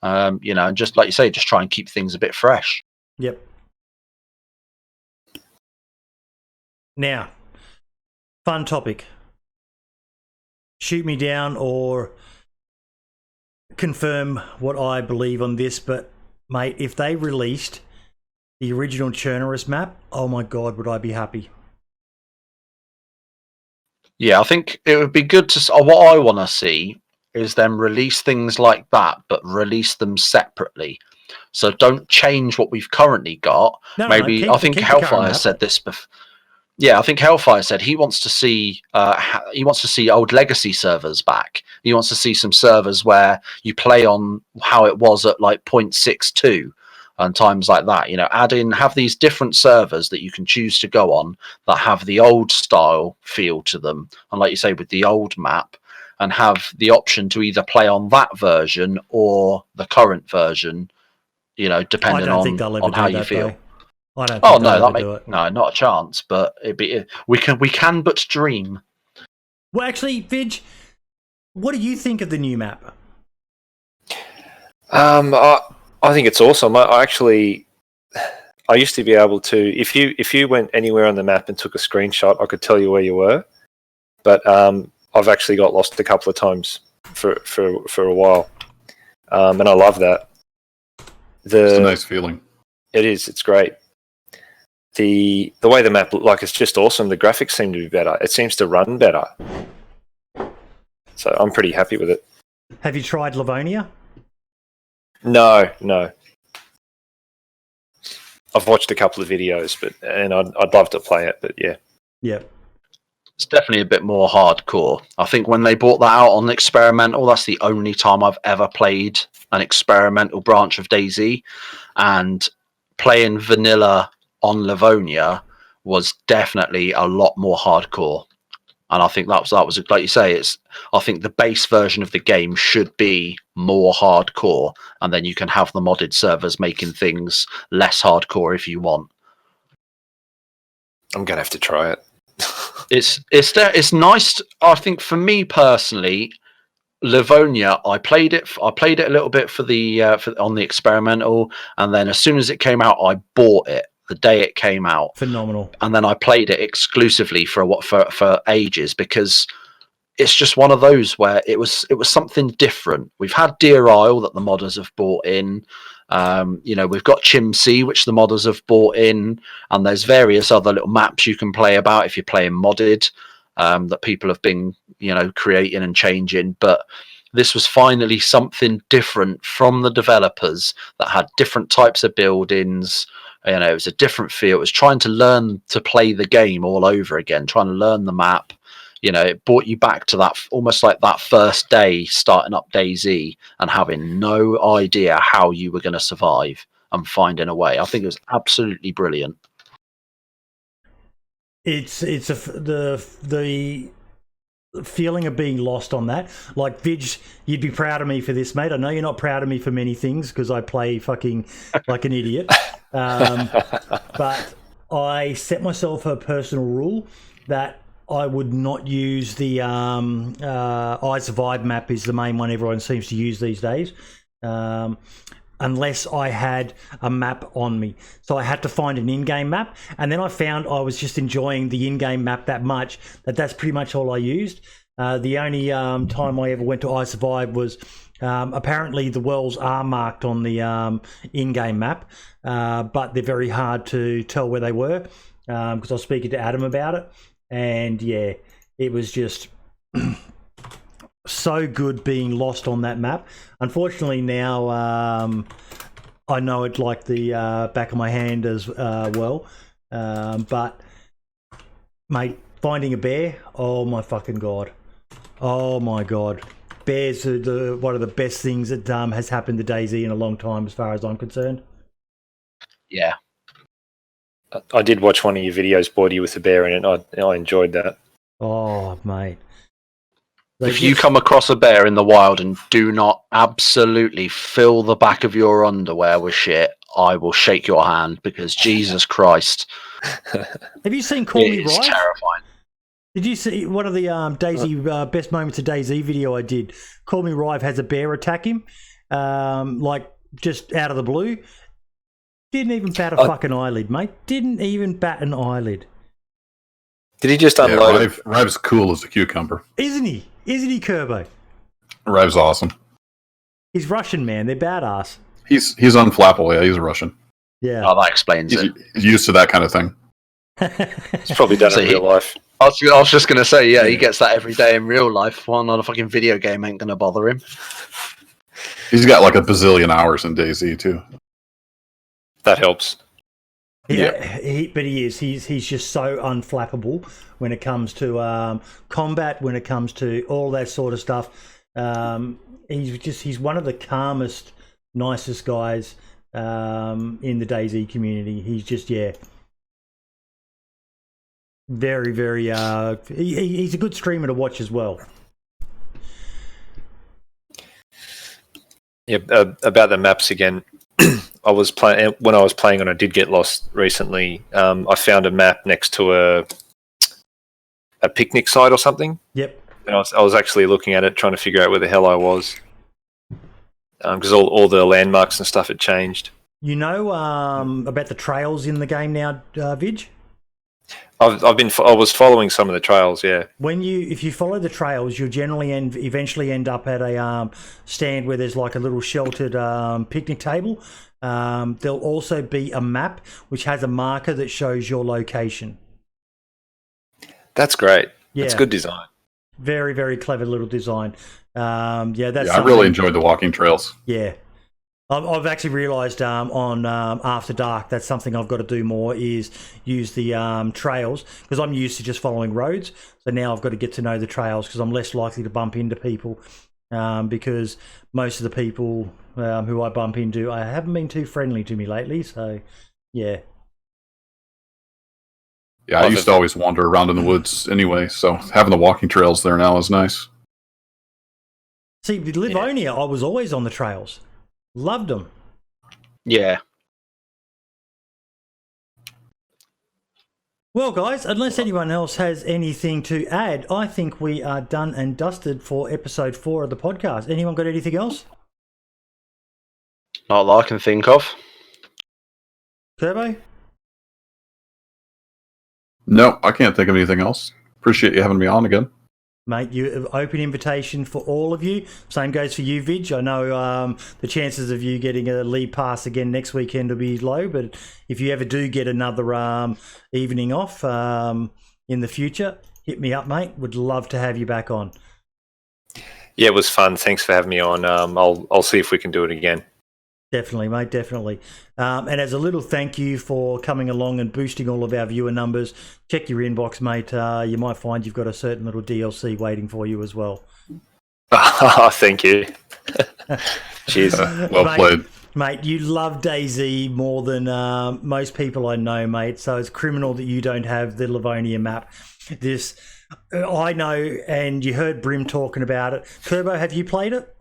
And just like you say, just try and keep things a bit fresh. Yep. Now, fun topic. Shoot me down or confirm what I believe on this, but mate, if they released the original Chernarus map, oh my god, would I be happy. Yeah, I think it would be good to. What I want to see is them release things like that, but release them separately. So don't change what we've currently got. Maybe I think Hellfire said this before. Yeah, I think Hellfire said he wants to see old legacy servers back. He wants to see some servers where you play on how it was at 0.62 and times like that. Have these different servers that you can choose to go on that have the old style feel to them, and like you say, with the old map, and have the option to either play on that version or the current version. Depending on how you feel. Though. I don't think no, not a chance. But we can but dream. Well, actually, Vig, what do you think of the new map? I think it's awesome. I used to be able to, if you went anywhere on the map and took a screenshot, I could tell you where you were. But I've actually got lost a couple of times for a while, and I love that. It's a nice feeling. It is. It's great. The way the map looked, it's just awesome. The graphics seem to be better. It seems to run better. So I'm pretty happy with it. Have you tried Livonia? No. I've watched a couple of videos, and I'd love to play it, but yeah. Yep. It's definitely a bit more hardcore. I think when they brought that out on experimental, that's the only time I've ever played an experimental branch of DayZ, and playing vanilla on Livonia was definitely a lot more hardcore. And I think that was like you say, I think the base version of the game should be more hardcore, and then you can have the modded servers making things less hardcore if you want. I'm gonna have to try it. It's nice. I think for me personally, Livonia, I played it a little bit for on the experimental, and then as soon as it came out, I bought it the day it came out. Phenomenal. And then I played it exclusively for ages, because it's just one of those where it was something different. We've had Deer Isle that the modders have brought in. We've got Chimsey, which the modders have brought in, and there's various other little maps you can play about if you're playing modded, that people have been, creating and changing. But this was finally something different from the developers that had different types of buildings. It was a different feel. It was trying to learn to play the game all over again, trying to learn the map. It brought you back to that, almost like that first day starting up DayZ and having no idea how you were going to survive and finding a way. I think it was absolutely brilliant. It's the feeling of being lost on that. Like, Vig, you'd be proud of me for this, mate. I know you're not proud of me for many things because I play fucking like an idiot. But I set myself a personal rule that I would not use the I Survive map is the main one everyone seems to use these days, unless I had a map on me. So I had to find an in-game map, and then I found I was just enjoying the in-game map that much that's pretty much all I used. The only time I ever went to I Survive was apparently the worlds are marked on the in-game map, but they're very hard to tell where they were, because I was speaking to Adam about it. And yeah, it was just so good being lost on that map. Unfortunately now I know it like the back of my hand as well. But mate, finding a bear, oh my fucking god. Oh my god. Bears are one of the best things that has happened to DayZ in a long time as far as I'm concerned. Yeah. I did watch one of your videos, Bordy, with a bear in it. I enjoyed that. Oh, mate. If you come across a bear in the wild and do not absolutely fill the back of your underwear with shit, I will shake your hand, because Jesus Christ. Have you seen Call Me Rive? It's terrifying. Did you see one of the DayZ best moments of DayZ video I did? Call Me Rive has a bear attack him, like just out of the blue. Didn't even bat a fucking eyelid, mate. Didn't even bat an eyelid. Did he just unload it? Rive's cool as a cucumber. Isn't he? Isn't he, Kerbo? Rive's awesome. He's Russian, man. They're badass. He's unflappable. Yeah, he's a Russian. Yeah. Oh, that explains it. He's used to that kind of thing. He's probably done it in real life. I was just going to say, yeah, he gets that every day in real life. One on a fucking video game ain't going to bother him. He's got like a bazillion hours in DayZ too. That helps. Yeah, but he is. He's just so unflappable when it comes to combat, when it comes to all that sort of stuff. He's one of the calmest, nicest guys in the DayZ community. He's just very, very. He's a good streamer to watch as well. Yeah, about the maps again. I was playing when I was playing, and I did get lost recently. I found a map next to a picnic site or something. Yep. And I was actually looking at it, trying to figure out where the hell I was, because all the landmarks and stuff had changed. You know about the trails in the game now, Vig? I was following some of the trails. Yeah. If you follow the trails, you'll generally eventually end up at a stand where there's like a little sheltered picnic table. There'll also be a map which has a marker that shows your location. That's great. Yeah. It's good design. Very, very clever little design. I really enjoyed the walking trails. Yeah. I've actually realised on After Dark that's something I've got to do more is use the trails, because I'm used to just following roads. So now I've got to get to know the trails because I'm less likely to bump into people, because most of the people who I bump into I haven't been too friendly to me lately. So yeah. Yeah, I used to always wander around in the woods anyway, so having the walking trails there now is nice. See, with Livonia, I was always on the trails. Loved them. Yeah. Well, guys, unless anyone else has anything to add, I think we are done and dusted for episode 4 of the podcast. Anyone got anything else? Not that I can think of. Kerbo? No, I can't think of anything else. Appreciate you having me on again. Mate, you open invitation for all of you. Same goes for you, Vig. I know the chances of you getting a lead pass again next weekend will be low, but if you ever do get another evening off in the future, hit me up, mate. Would love to have you back on. Yeah, it was fun. Thanks for having me on. I'll see if we can do it again. Definitely, mate, definitely. And as a little thank you for coming along and boosting all of our viewer numbers, check your inbox, mate. You might find you've got a certain little DLC waiting for you as well. Thank you. Cheers. Well played. Mate, you love DayZ more than most people I know, mate. So it's criminal that you don't have the Livonia map. This, I know, and you heard Brim talking about it. Kerbo, have you played it?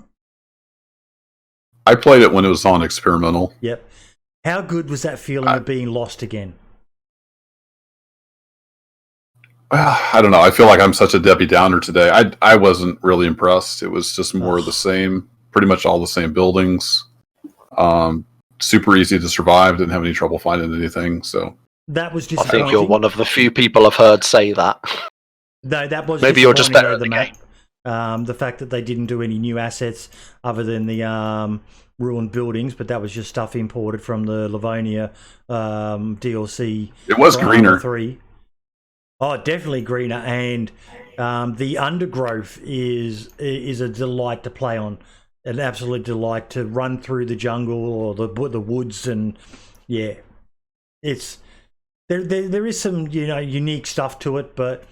I played it when it was on experimental. Yep. How good was that feeling of being lost again? I don't know. I feel like I'm such a Debbie Downer today. I wasn't really impressed. It was just more of the same, pretty much all the same buildings. Super easy to survive. Didn't have any trouble finding anything. So that was I disappointing. think you're one of the few people I've heard say that. No, that was maybe you're just better at the game. The fact that they didn't do any new assets other than the ruined buildings, but that was just stuff imported from the Livonia DLC. It was greener. 3. Oh, definitely greener, and the undergrowth is a delight to play on. An absolute delight to run through the jungle or the woods, and yeah, it's there is some unique stuff to it, but.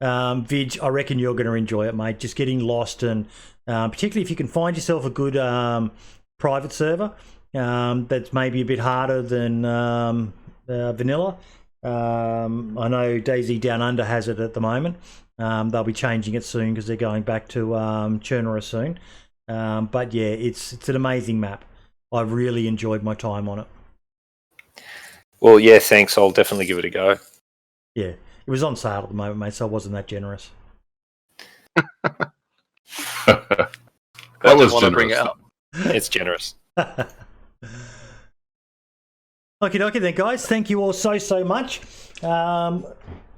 Vig, I reckon you're going to enjoy it, mate. Just getting lost, and particularly if you can find yourself a good private server that's maybe a bit harder than vanilla. I know DayZ Down Under has it at the moment. They'll be changing it soon because they're going back to Chernora soon. But yeah, it's an amazing map. I really enjoyed my time on it. Well, yeah, thanks. I'll definitely give it a go. Yeah. It was on sale at the moment, mate, so I wasn't that generous. That was generous. Bring it up. It's generous. Okay, then, guys. Thank you all so much. I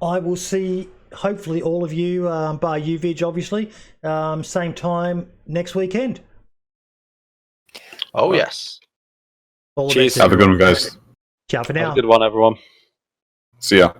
will see, hopefully, all of you, bar you, Vig, obviously, same time next weekend. Oh, yes. All the Cheers. best, Have a good one, guys. Ciao for now. Have a good one, everyone. See ya.